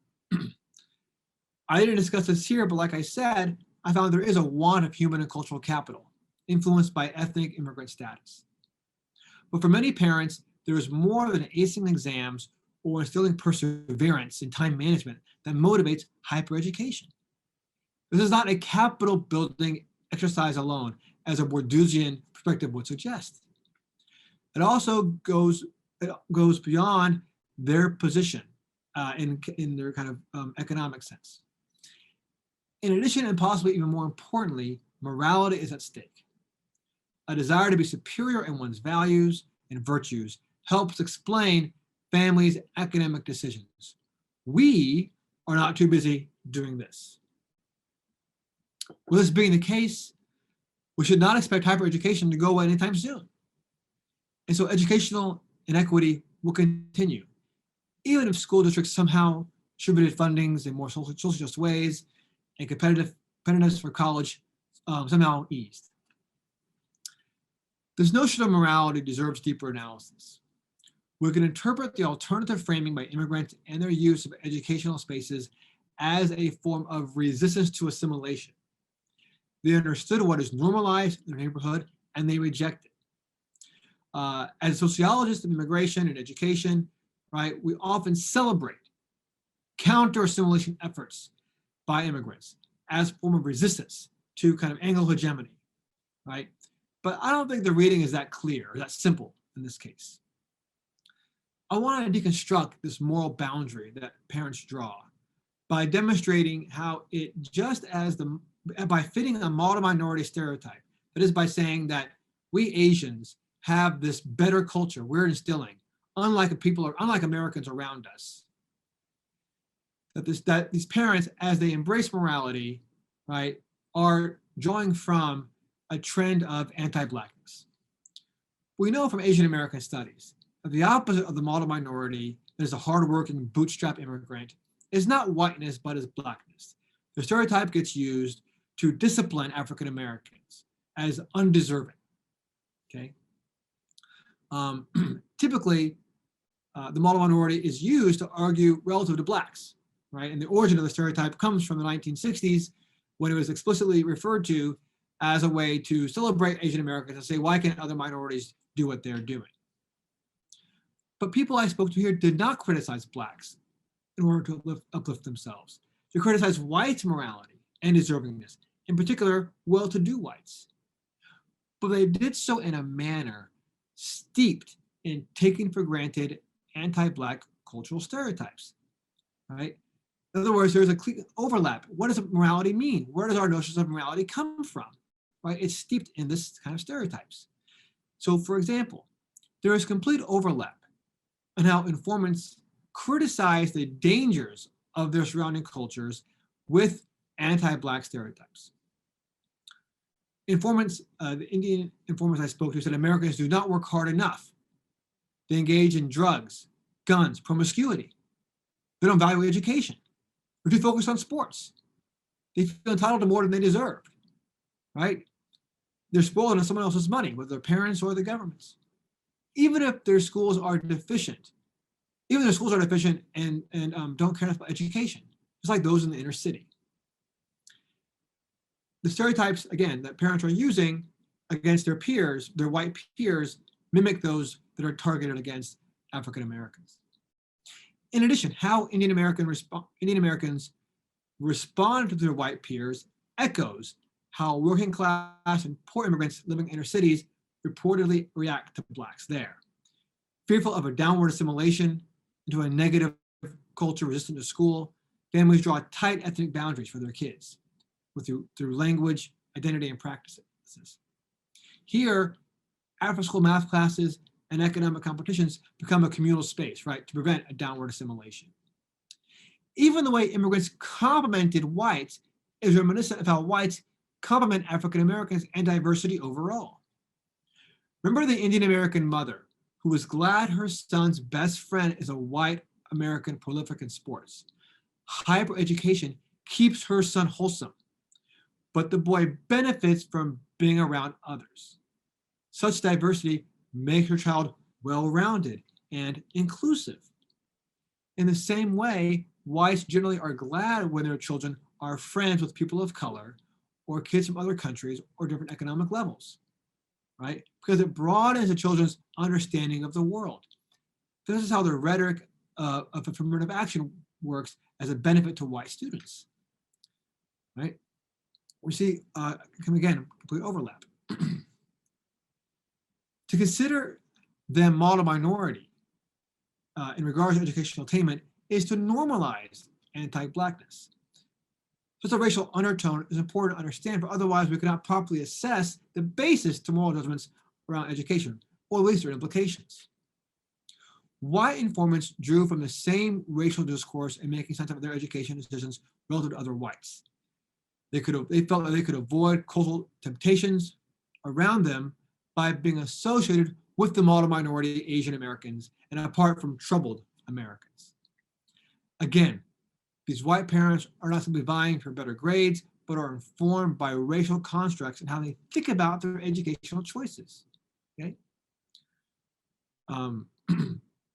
I didn't discuss this here, but like I said, I found there is a want of human and cultural capital influenced by ethnic immigrant status. But for many parents, there is more than acing exams or instilling perseverance in time management that motivates hypereducation. This is not a capital building exercise alone, as a Bourdieusian perspective would suggest. It also goes beyond their position in their kind of economic sense. In addition, and possibly even more importantly, morality is at stake. A desire to be superior in one's values and virtues helps explain families' academic decisions. We are not too busy doing this. With this being the case, we should not expect hypereducation to go away anytime soon. And so educational inequity will continue, even if school districts somehow distributed fundings in more social just ways and competitiveness for college somehow eased. This notion of morality deserves deeper analysis. We can interpret the alternative framing by immigrants and their use of educational spaces as a form of resistance to assimilation. They understood what is normalized in their neighborhood and they reject it. As sociologists of immigration and education, right, we often celebrate counter-assimilation efforts by immigrants as a form of resistance to kind of Anglo hegemony, right? But I don't think the reading is that clear or that simple in this case. I want to deconstruct this moral boundary that parents draw by demonstrating how it just as by fitting a model minority stereotype, that is by saying that we Asians have this better culture we're instilling, unlike Americans around us. That these parents, as they embrace morality, right, are drawing from a trend of anti-blackness. We know from Asian American studies that the opposite of the model minority, that is a hardworking bootstrap immigrant, is not whiteness, but is blackness. The stereotype gets used to discipline African Americans as undeserving, okay? Typically, the model minority is used to argue relative to blacks, right? And the origin of the stereotype comes from the 1960s when it was explicitly referred to as a way to celebrate Asian Americans and say, why can't other minorities do what they're doing? But people I spoke to here did not criticize blacks in order to uplift themselves. They criticized whites' morality and deservingness, in particular, well-to-do whites. But they did so in a manner steeped in taking for granted anti-black cultural stereotypes, right? In other words, there's a clear overlap. What does morality mean? Where does our notions of morality come from, right? It's steeped in this kind of stereotypes. So for example, there is complete overlap in how informants criticize the dangers of their surrounding cultures with anti-black stereotypes. Informants, the Indian informants I spoke to said Americans do not work hard enough. They engage in drugs, guns, promiscuity. They don't value education. They're too focused on sports. They feel entitled to more than they deserve, right? they're spoiled on someone else's money, whether their parents or the government's. Even if their schools are deficient, and don't care enough about education, just like those in the inner city. The stereotypes, again, that parents are using against their peers, their white peers, mimic those that are targeted against African Americans. In addition, how Indian Americans respond to their white peers echoes how working class and poor immigrants living in inner cities reportedly react to Blacks there. Fearful of a downward assimilation into a negative culture resistant to school, families draw tight ethnic boundaries for their kids through language, identity, and practices. Here, after-school math classes and economic competitions become a communal space, right, to prevent a downward assimilation. Even the way immigrants complimented whites is reminiscent of how whites compliment African Americans and diversity overall. Remember the Indian American mother who was glad her son's best friend is a white American prolific in sports. Hyper-education keeps her son wholesome, but the boy benefits from being around others. Such diversity makes her child well-rounded and inclusive. In the same way, whites generally are glad when their children are friends with people of color or kids from other countries or different economic levels, right? Because it broadens the children's understanding of the world. This is how the rhetoric of affirmative action works as a benefit to white students, right? We see, again, complete overlap. To consider them model minority in regards to educational attainment is to normalize anti-blackness. Such a racial undertone is important to understand, but otherwise we cannot properly assess the basis to moral judgments around education, or at least their implications. White informants drew from the same racial discourse in making sense of their education decisions relative to other whites. They felt that they could avoid cultural temptations around them by being associated with the model minority Asian Americans and apart from troubled Americans. Again, these white parents are not simply vying for better grades, but are informed by racial constructs and how they think about their educational choices. Okay?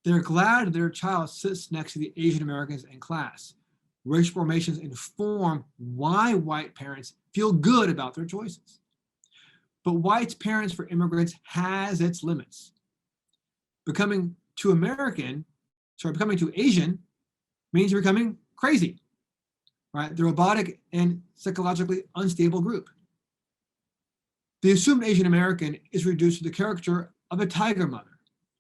They're glad their child sits next to the Asian Americans in class. Racial formations inform why white parents feel good about their choices. But white parents for immigrants has its limits. Becoming too Asian means you're becoming crazy, right? The robotic and psychologically unstable group. The assumed Asian American is reduced to the caricature of a tiger mother,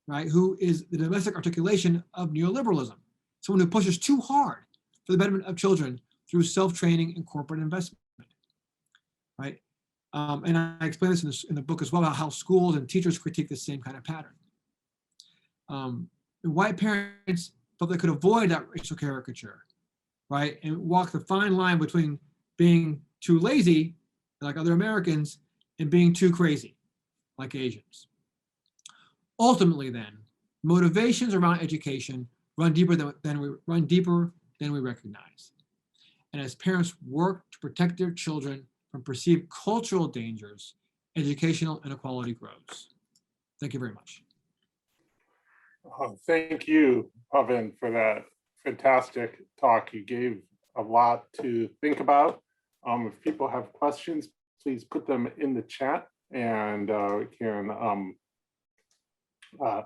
right? Who is the domestic articulation of neoliberalism, someone who pushes too hard for the betterment of children through self-training and corporate investment, right? And I explain this in the book as well, about how schools and teachers critique the same kind of pattern. White parents felt they could avoid that racial caricature, right? And walk the fine line between being too lazy, like other Americans, and being too crazy, like Asians. Ultimately then, motivations around education run deeper than we recognize. And as parents work to protect their children from perceived cultural dangers, educational inequality grows. Thank you very much. Thank you, Pawan, for that fantastic talk. You gave a lot to think about. If people have questions, please put them in the chat and we can, I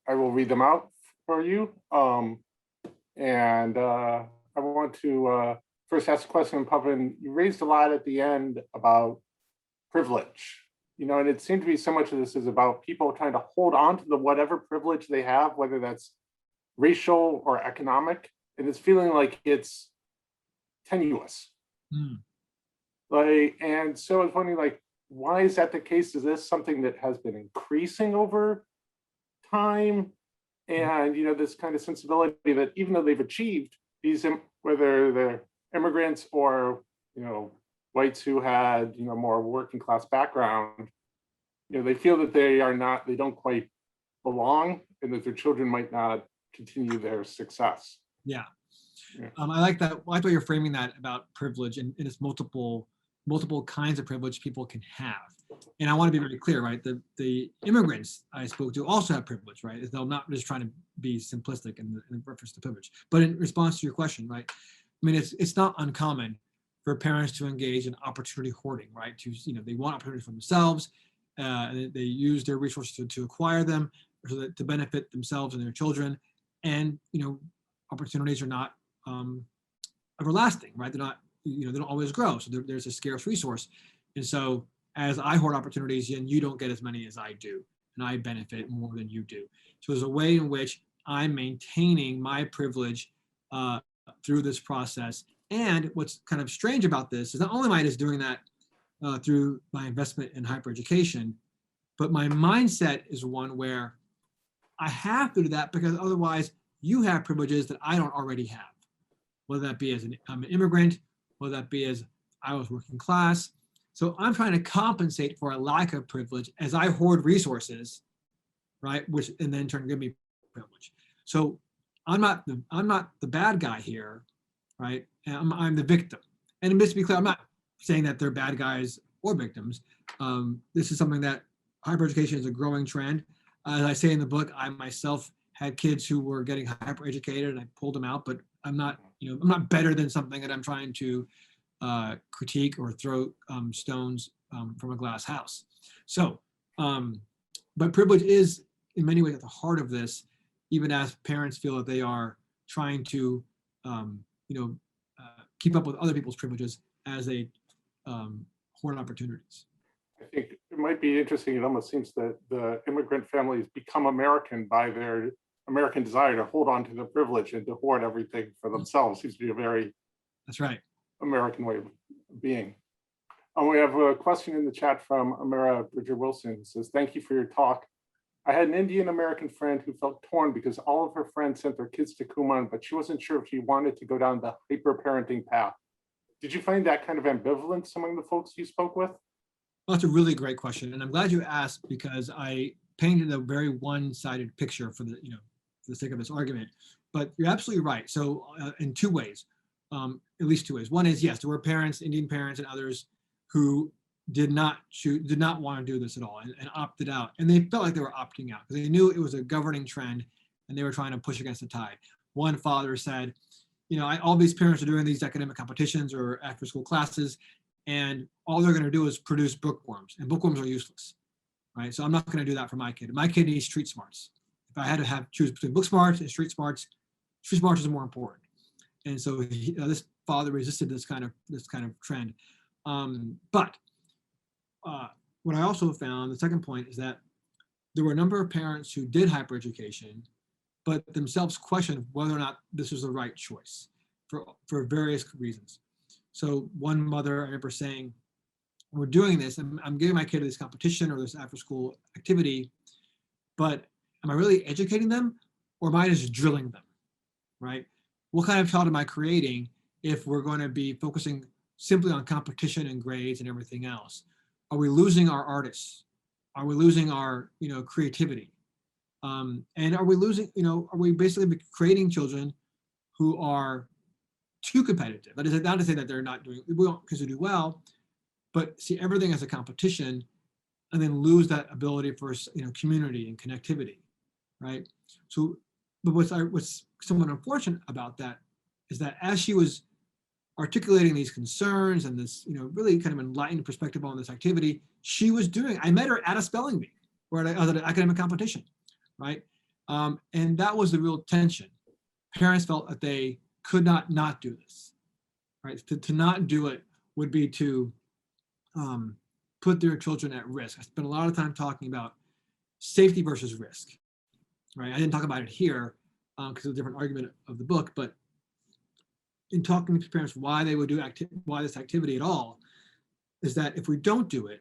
will read them out for you. I want to first ask a question, Pawan. You raised a lot at the end about privilege, and it seemed to be so much of this is about people trying to hold on to the whatever privilege they have, whether that's racial or economic, and it's feeling like it's tenuous. And so I was wondering, why is that the case? Is this something that has been increasing over time? And this kind of sensibility that even though they've achieved these, whether they're immigrants or whites who had more working class background, they feel that they don't quite belong, and that their children might not continue their success. Yeah. I like that. I like the way you're framing that about privilege and its multiple multiple kinds of privilege people can have. And I want to be very clear, right? The immigrants I spoke to also have privilege, right? I'm not just trying to be simplistic in reference to privilege. But in response to your question, right? I mean, it's not uncommon for parents to engage in opportunity hoarding, right? They want opportunities for themselves, and they use their resources to acquire them so that to benefit themselves and their children. And opportunities are not everlasting, right? They're not, they don't always grow. So there's a scarce resource. And so as I hoard opportunities, and you don't get as many as I do, and I benefit more than you do. So there's a way in which I'm maintaining my privilege through this process. And what's kind of strange about this is not only am I just doing that through my investment in hypereducation, but my mindset is one where I have to do that because otherwise you have privileges that I don't already have, whether that be as I'm an immigrant, whether that be as I was working class. So I'm trying to compensate for a lack of privilege as I hoard resources, right? Which and then in turn give me privilege. So I'm not the bad guy here, right? And I'm the victim. And just to be clear, I'm not saying that they're bad guys or victims. This is something that hypereducation is a growing trend. As I say in the book, I myself had kids who were getting hypereducated and I pulled them out, but I'm not better than something that I'm trying to critique or throw stones from a glass house. So, but privilege is in many ways at the heart of this, even as parents feel that they are trying to, keep up with other people's privileges as they hoard opportunities. I think it might be interesting. It almost seems that the immigrant families become American by their American desire to hold on to their privilege and to hoard everything for themselves. Seems to be a very That's right. American way of being. We have a question in the chat from Amira Bridger Wilson, who says, "Thank you for your talk. I had an Indian American friend who felt torn because all of her friends sent their kids to Kumon, but she wasn't sure if she wanted to go down the hyper-parenting path. Did you find that kind of ambivalence among the folks you spoke with?" Well, that's a really great question, and I'm glad you asked because I painted a very one-sided picture for the sake of this argument. But you're absolutely right. So in two ways, at least two ways. One is yes, there were parents, Indian parents, and others who did not want to do this at all and opted out, and they felt like they were opting out because they knew it was a governing trend, and they were trying to push against the tide. One father said, all these parents are doing these academic competitions or after-school classes, and all they're going to do is produce bookworms, and bookworms are useless, right? So I'm not going to do that for my kid. My kid needs street smarts. If I had to choose between book smarts and street smarts is more important. And so this father resisted this kind of trend. But what I also found, the second point, is that there were a number of parents who did hypereducation, but themselves questioned whether or not this was the right choice for various reasons. So one mother, I remember saying, "We're doing this, I'm giving my kid this competition or this after-school activity, but am I really educating them or am I just drilling them, right? What kind of child am I creating if we're going to be focusing simply on competition and grades and everything else? Are we losing our artists? Are we losing our, creativity? And are we losing, are we basically creating children who are too competitive? That is not to say that they're not doing, we won't because they do well, but see everything as a competition and then lose that ability for, community and connectivity, right? So, but what's somewhat unfortunate about that is that as she was articulating these concerns and this, really kind of enlightened perspective on this activity, I met her at a spelling bee or at an academic competition, right? And that was the real tension. Parents felt that they could not do this, right? To not do it would be to put their children at risk. I spent a lot of time talking about safety versus risk, right? I didn't talk about it here because of a different argument of the book, but in talking to parents why they would do why this activity at all, is that if we don't do it,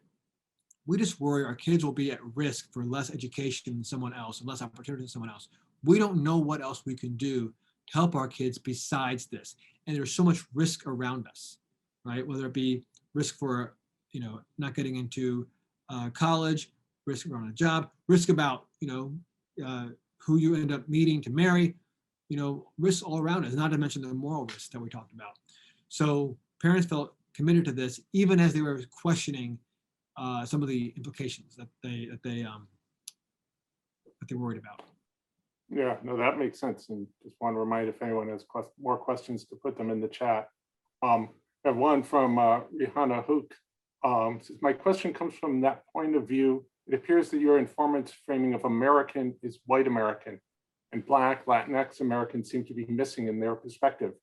we just worry our kids will be at risk for less education than someone else and less opportunity than someone else. We don't know what else we can do to help our kids besides this. And there's so much risk around us, right? Whether it be risk for, not getting into college, risk around a job, risk about, who you end up meeting to marry, risks all around us, not to mention the moral risks that we talked about. So parents felt committed to this, even as they were questioning some of the implications that they're worried about. Yeah, no, that makes sense. And just want to remind if anyone has more questions to put them in the chat. I have one from Rihanna Hook. Says, my question comes from that point of view. It appears that your informant's framing of American is white American, and Black, Latinx Americans seem to be missing in their perspective.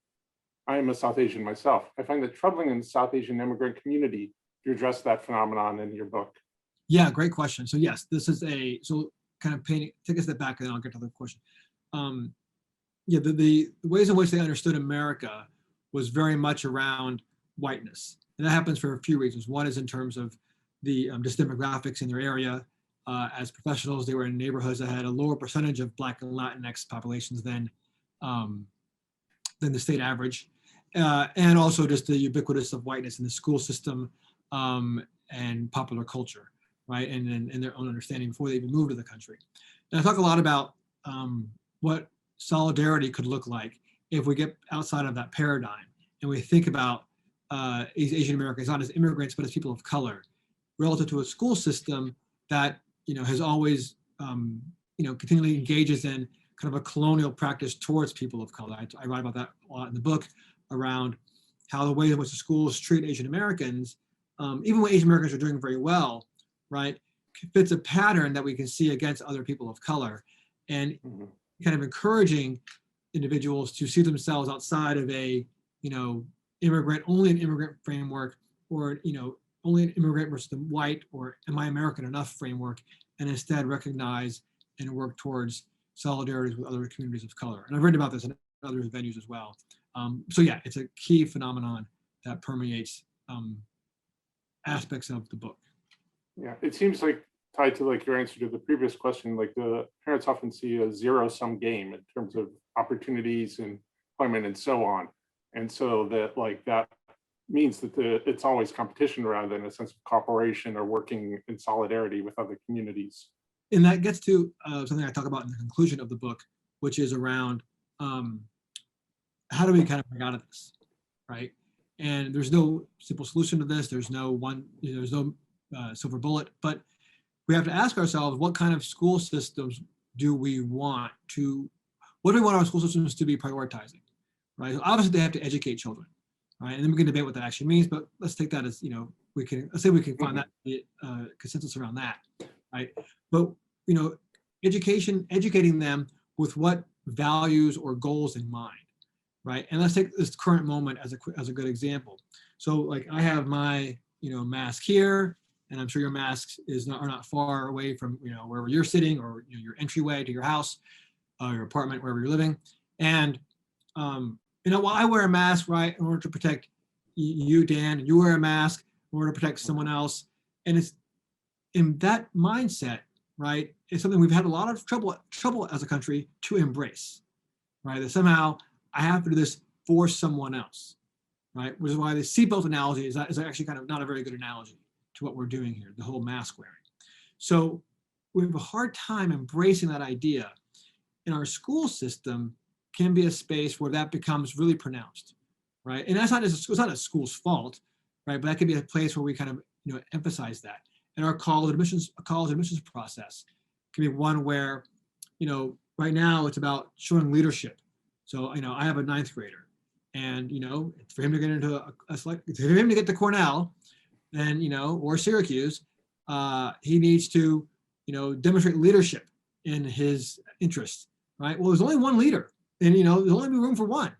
I am a South Asian myself. I find it troubling in the South Asian immigrant community to address that phenomenon in your book. Yeah, great question. So yes, this is so kind of take a step back and then I'll get to the question. Yeah, the ways in which they understood America was very much around whiteness. And that happens for a few reasons. One is in terms of the just demographics in their area. As professionals, they were in neighborhoods that had a lower percentage of Black and Latinx populations than the state average. And also just the ubiquitous of whiteness in the school system and popular culture, right? And their own understanding before they even moved to the country. And I talk a lot about what solidarity could look like if we get outside of that paradigm and we think about Asian Americans not as immigrants, but as people of color, relative to a school system that has always continually engages in kind of a colonial practice towards people of color. I write about that a lot in the book around how the way in which the schools treat Asian Americans, even when Asian Americans are doing very well, right, fits a pattern that we can see against other people of color, and kind of encouraging individuals to see themselves outside of a only an immigrant framework, or only an immigrant versus the white or am I American enough framework, and instead recognize and work towards solidarity with other communities of color. And I've written about this in other venues as well. So yeah, it's a key phenomenon that permeates aspects of the book. Yeah, it seems like tied to like your answer to the previous question, like the parents often see a zero-sum game in terms of opportunities and employment and so on. And so that means that it's always competition rather than a sense of cooperation or working in solidarity with other communities. And that gets to something I talk about in the conclusion of the book, which is around how do we kind of break out of this, right? And there's no simple solution to this. There's no silver bullet, but we have to ask ourselves, what kind of school systems do we want to, what do we want our school systems to be prioritizing, right? So obviously they have to educate children, right? And then we can debate what that actually means, but let's take that as, let's say we can find that consensus around that, right? But, educating them with what values or goals in mind, right? And let's take this current moment as a good example. So like I have my, mask here, and I'm sure your masks are not far away from, wherever you're sitting, or your entryway to your house, your apartment, wherever you're living. And, while I wear a mask, right, in order to protect you, Dan, and you wear a mask in order to protect someone else. And it's in that mindset, right, it's something we've had a lot of trouble as a country to embrace, right? That somehow I have to do this for someone else, right? Which is why the seatbelt analogy is actually kind of not a very good analogy to what we're doing here, the whole mask wearing. So we have a hard time embracing that idea. And our school system can be a space where that becomes really pronounced, right? And it's not a school's fault, right? But that could be a place where we kind of emphasize that. And our college admissions process can be one where, right now it's about showing leadership. So, I have a 9th grader, and for him to get into for him to get to Cornell, and or Syracuse, he needs to demonstrate leadership in his interest, right? Well, there's only one leader, and there's only room for one.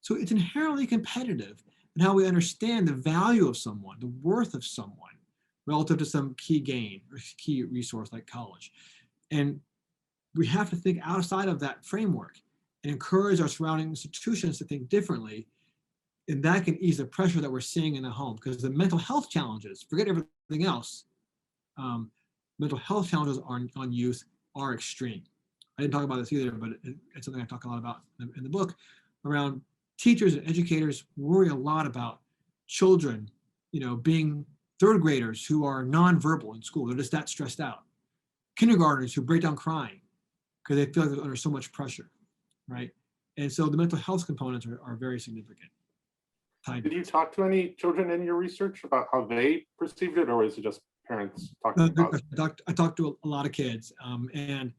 So it's inherently competitive in how we understand the value of someone, the worth of someone, relative to some key gain or key resource like college. And we have to think outside of that framework and encourage our surrounding institutions to think differently. And that can ease the pressure that we're seeing in the home, because the mental health challenges, forget everything else, mental health challenges on youth are extreme. I didn't talk about this either, but it's something I talk a lot about in the book, around teachers and educators worry a lot about children, being 3rd graders who are nonverbal in school. They're just that stressed out. Kindergartners who break down crying because they feel like they're under so much pressure, right? And so the mental health components are very significant. tied Did to you this. talk to any children in your research about how they perceived it, or is it just parents talking Good about it? question. I talked to a lot of kids, and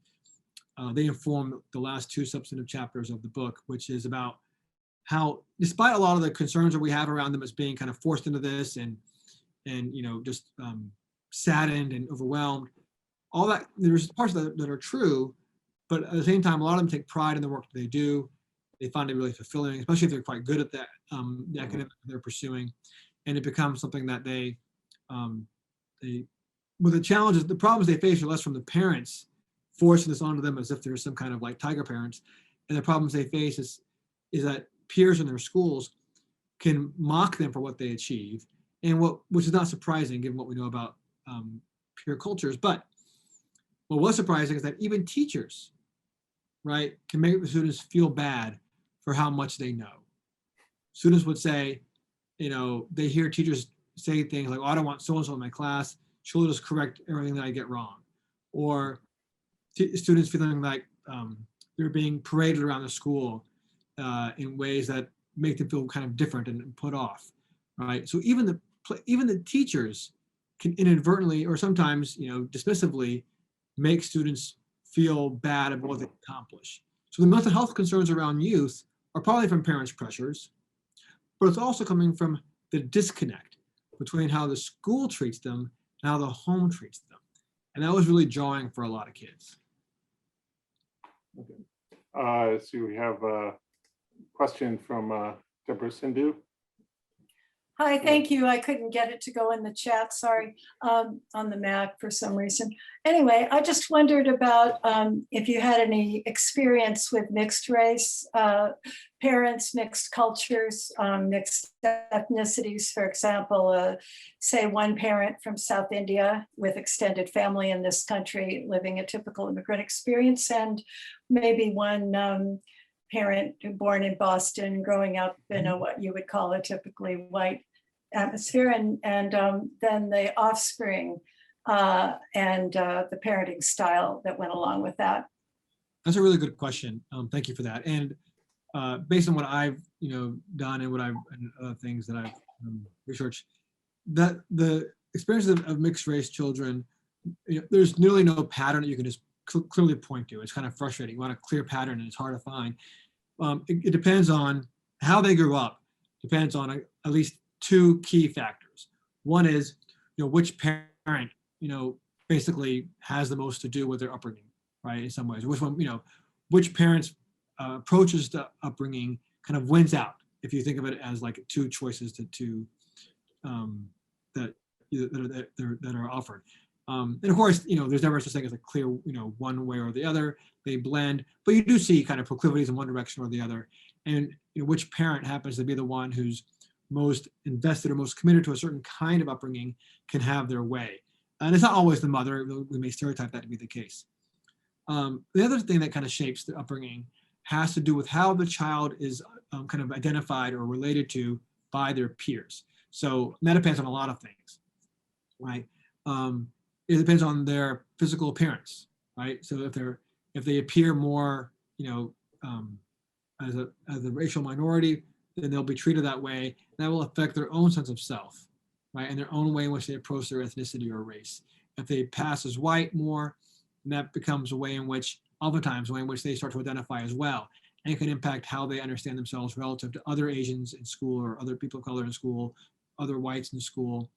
they inform the last two substantive chapters of the book, which is about how, despite a lot of the concerns that we have around them as being kind of forced into this and just saddened and overwhelmed, all that, there's parts that are true, but at the same time, a lot of them take pride in the work that they do. They find it really fulfilling, especially if they're quite good at that, the academic they're pursuing, and it becomes something that well, the challenges, the problems they face are less from the parents forcing this onto them as if there's some kind of like tiger parents, and the problems they face is that peers in their schools can mock them for what they achieve, and which is not surprising given what we know about peer cultures. But what was surprising is that even teachers, right, can make the students feel bad for how much they know. Students would say, they hear teachers say things like, "Oh, I don't want so-and-so in my class. She'll just correct everything that I get wrong." Or students feeling like they're being paraded around the school in ways that make them feel kind of different and put off, right? So even the teachers can inadvertently, or sometimes, dismissively, make students feel bad about what they accomplish. So the mental health concerns around youth are probably from parents' pressures, but it's also coming from the disconnect between how the school treats them and how the home treats them. And that was really jarring for a lot of kids. Okay. So we have a question from Deborah Sindhu. Hi, thank you. I couldn't get it to go in the chat, sorry, on the Mac for some reason. Anyway, I just wondered about if you had any experience with mixed race parents, mixed cultures, mixed ethnicities. For example, say one parent from South India with extended family in this country living a typical immigrant experience, and maybe one parent born in Boston, growing up in what you would call a typically white atmosphere, and then the offspring and the parenting style that went along with that. That's a really good question. Thank you for that. And based on what I've done and and other things that I've researched, that the experiences of mixed race children, there's nearly no pattern that you can just clearly point to. It's kind of frustrating. You want a clear pattern and it's hard to find. It depends on how they grew up. Depends on at least two key factors. One is, which parent, basically has the most to do with their upbringing, right? In some ways, which one, which parents approaches the upbringing kind of wins out. If you think of it as like two choices that are offered. And of course, there's never such thing as a clear, one way or the other. They blend, but you do see kind of proclivities in one direction or the other. And which parent happens to be the one who's most invested or most committed to a certain kind of upbringing can have their way. And it's not always the mother. We may stereotype that to be the case. The other thing that kind of shapes the upbringing has to do with how the child is kind of identified or related to by their peers. So that depends on a lot of things, right? It depends on their physical appearance, right? So if they appear more, as a racial minority, then they'll be treated that way. That will affect their own sense of self, right? And their own way in which they approach their ethnicity or race. If they pass as white more, that becomes a way in which, oftentimes, a way in which they start to identify as well. And it can impact how they understand themselves relative to other Asians in school or other people of color in school, other whites in school,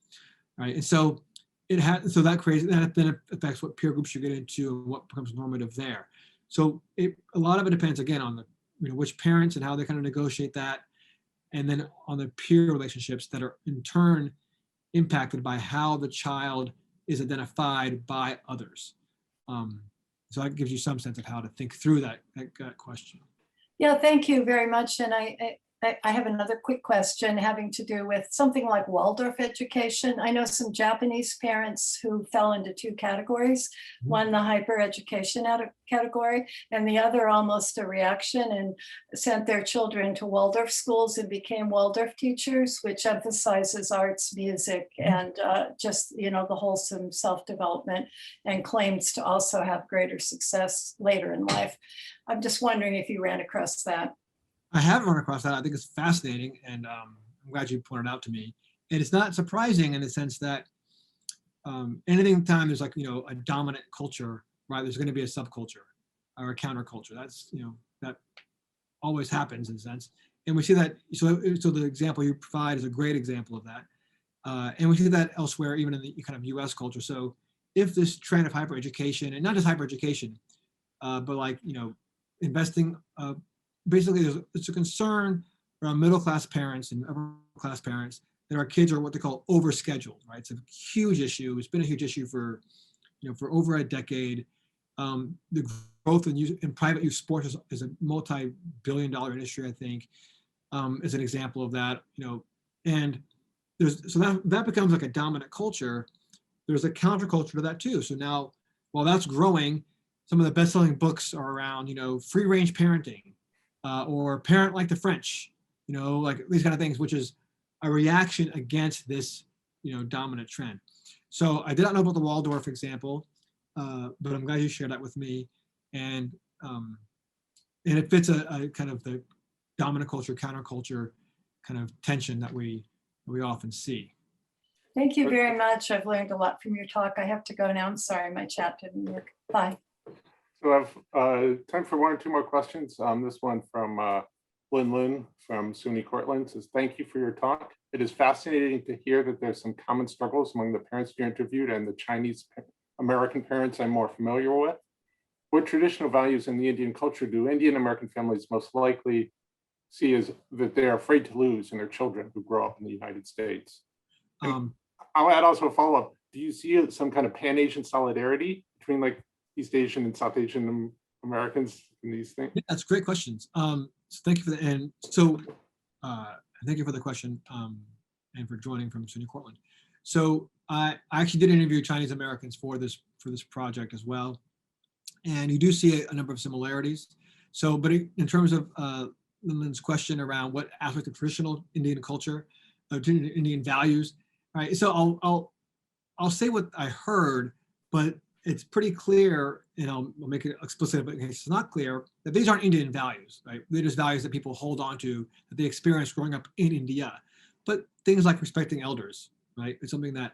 right? And so that then affects what peer groups you get into and what becomes normative there. So a lot of it depends, again, on which parents and how they kind of negotiate that, and then on the peer relationships that are in turn impacted by how the child is identified by others. So that gives you some sense of how to think through that question. Yeah, thank you very much. And I have another quick question having to do with something like Waldorf education. I know some Japanese parents who fell into two categories, one the hyper education category, and the other almost a reaction, and sent their children to Waldorf schools and became Waldorf teachers, which emphasizes arts, music, and just, the wholesome self-development, and claims to also have greater success later in life. I'm just wondering if you ran across that. I haven't run across that. I think it's fascinating, and I'm glad you pointed out to me. And it's not surprising in the sense that anything time there's like, a dominant culture, right, there's going to be a subculture or a counterculture. That's, that always happens in a sense. And we see that, so the example you provide is a great example of that. And we see that elsewhere, even in the kind of US culture. So if this trend of hypereducation, and not just hypereducation, but like, investing, basically it's a concern around middle-class parents and upper-class parents that our kids are what they call overscheduled, right? It's a huge issue. It's been a huge issue for, for over a decade. The growth in private youth sports is a multi-billion-dollar industry, I think, is an example of that, and that becomes like a dominant culture. There's a counterculture to that too. So now, while that's growing, some of the best-selling books are around, free-range parenting, or Parent Like the French, like these kind of things, which is a reaction against this, dominant trend. So I did not know about the Waldorf example, but I'm glad you shared that with me. And it fits a kind of the dominant culture, counterculture kind of tension that we often see. Thank you very much. I've learned a lot from your talk. I have to go now. I'm sorry, my chat didn't work. Bye. So I have time for one or two more questions. This one from Lin from SUNY Cortland says, thank you for your talk. It is fascinating to hear that there's some common struggles among the parents you interviewed and the Chinese American parents I'm more familiar with. What traditional values in the Indian culture do Indian American families most likely see as that they're afraid to lose in their children who grow up in the United States? I'll add also a follow-up. Do you see some kind of Pan-Asian solidarity between like East Asian and South Asian Americans in these things? Yeah, that's great questions. So thank you for that. And so thank you for the question and for joining from SUNY Cortland. So I actually did interview Chinese Americans for this project as well. And you do see a number of similarities. So, but in terms of Lynn's question around what aspect of traditional Indian culture, Indian values, right? So I'll say what I heard, but it's pretty clear, and I'll make it explicit, but in case it's not clear, that these aren't Indian values, right? They're just values that people hold on to, that they experienced growing up in India. But things like respecting elders, right? It's something that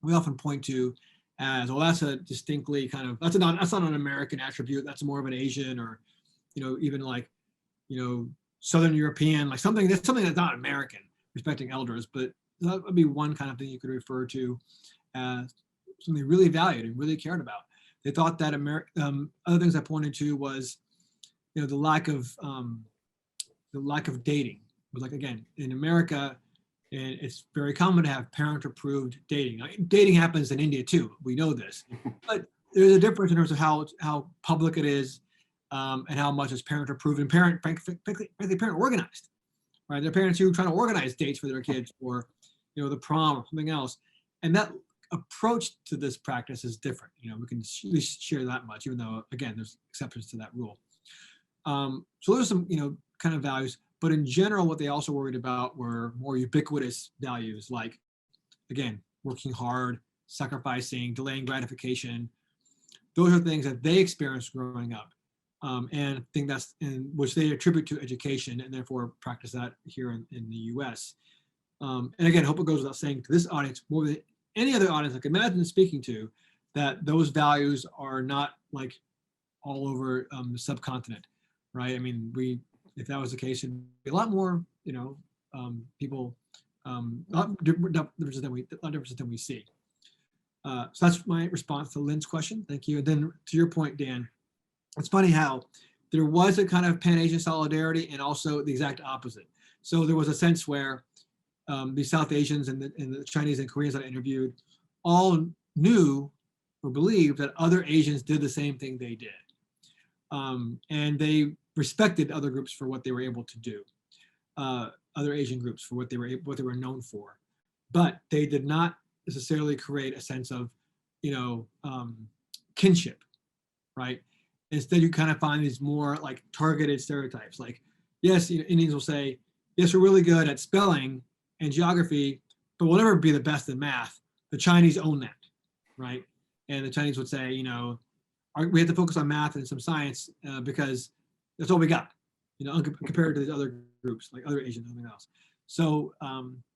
we often point to as, well, that's a distinctly kind of, that's not an American attribute, that's more of an Asian or, even like, Southern European, like something that's not American, respecting elders, but that would be one kind of thing you could refer to as something they really valued and really cared about. They thought that other things I pointed to was, the lack of dating. It was like, again, in America, and it's very common to have parent-approved dating. Dating happens in India too. We know this, but there's a difference in terms of how public it is, and how much is parent-approved and frankly, parent organized. Right? There are parents who are trying to organize dates for their kids, or the prom or something else, and that approach to this practice is different. We can at least share that much, even though, again, there's exceptions to that rule. So there's some, kind of values, but in general, what they also worried about were more ubiquitous values, like, again, working hard, sacrificing, delaying gratification. Those are things that they experienced growing up, and I think that's in which they attribute to education, and therefore practice that here in the U.S. And again, I hope it goes without saying to this audience, more than any other audience I can imagine speaking to, that those values are not like all over the subcontinent, right? I mean, if that was the case, it'd be a lot more, people, a lot different than we see. So that's my response to Lynn's question. Thank you. And then to your point, Dan, it's funny how there was a kind of Pan-Asian solidarity and also the exact opposite. So there was a sense where the South Asians and the Chinese and Koreans that I interviewed all knew or believed that other Asians did the same thing they did. And they respected other groups for what they were able to do, other Asian groups for what they were known for. But they did not necessarily create a sense of, kinship, right? Instead, you kind of find these more like targeted stereotypes. Like, yes, Indians will say, yes, we're really good at spelling and geography, but we'll never be the best in math. The Chinese own that, right? And the Chinese would say, we have to focus on math and some science because that's all we got, compared to these other groups, like other Asians, something else. So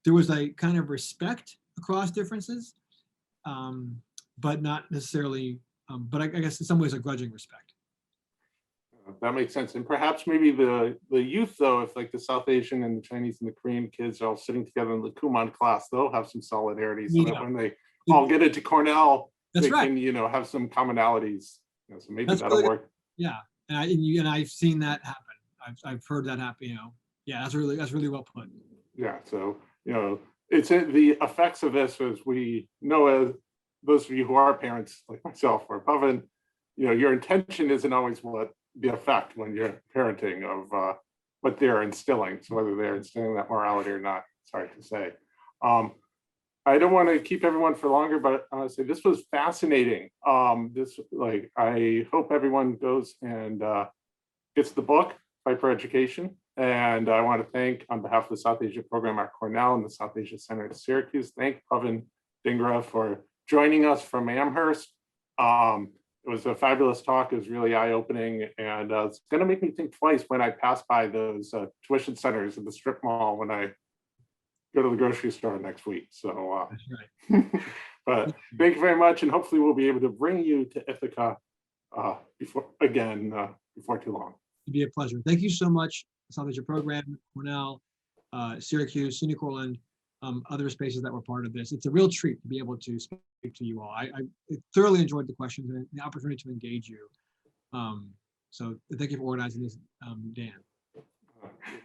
there was a kind of respect across differences, but not necessarily, but I guess in some ways a grudging respect. That makes sense. And perhaps maybe the youth, though, if like the South Asian and the Chinese and the Korean kids are all sitting together in the Kumon class, they'll have some solidarity so that when they all get into Cornell, That's they right. can, have some commonalities. So maybe That's that'll really work. Yeah, and I've seen that happen. I've heard that happen. Yeah, that's really well put. Yeah. So it's the effects of this, as we know, as those of you who are parents like myself or Pawan, your intention isn't always what the effect when you're parenting of what they're instilling. So whether they're instilling that morality or not, it's hard to say. I don't want to keep everyone for longer, but honestly, this was fascinating. I hope everyone goes and gets the book, Fight for Education. And I want to thank, on behalf of the South Asia program at Cornell and the South Asia Center at Syracuse, thank Pawan Dhingra for joining us from Amherst. It was a fabulous talk. It was really eye-opening, and it's going to make me think twice when I pass by those tuition centers in the strip mall when I go to the grocery store next week. So, That's right. but thank you very much, and hopefully we'll be able to bring you to Ithaca before too long. It'd be a pleasure. Thank you so much, South Asia program, Cornell, Syracuse, SUNY Cortland, other spaces that were part of this. It's a real treat to be able to speak to you all. I thoroughly enjoyed the questions and the opportunity to engage you. So thank you for organizing this, Dan. You're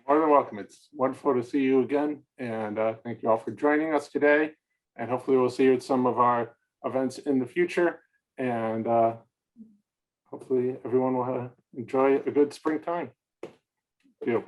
more than welcome. It's wonderful to see you again. And thank you all for joining us today. And hopefully we'll see you at some of our events in the future. And hopefully everyone will enjoy a good springtime. Thank you.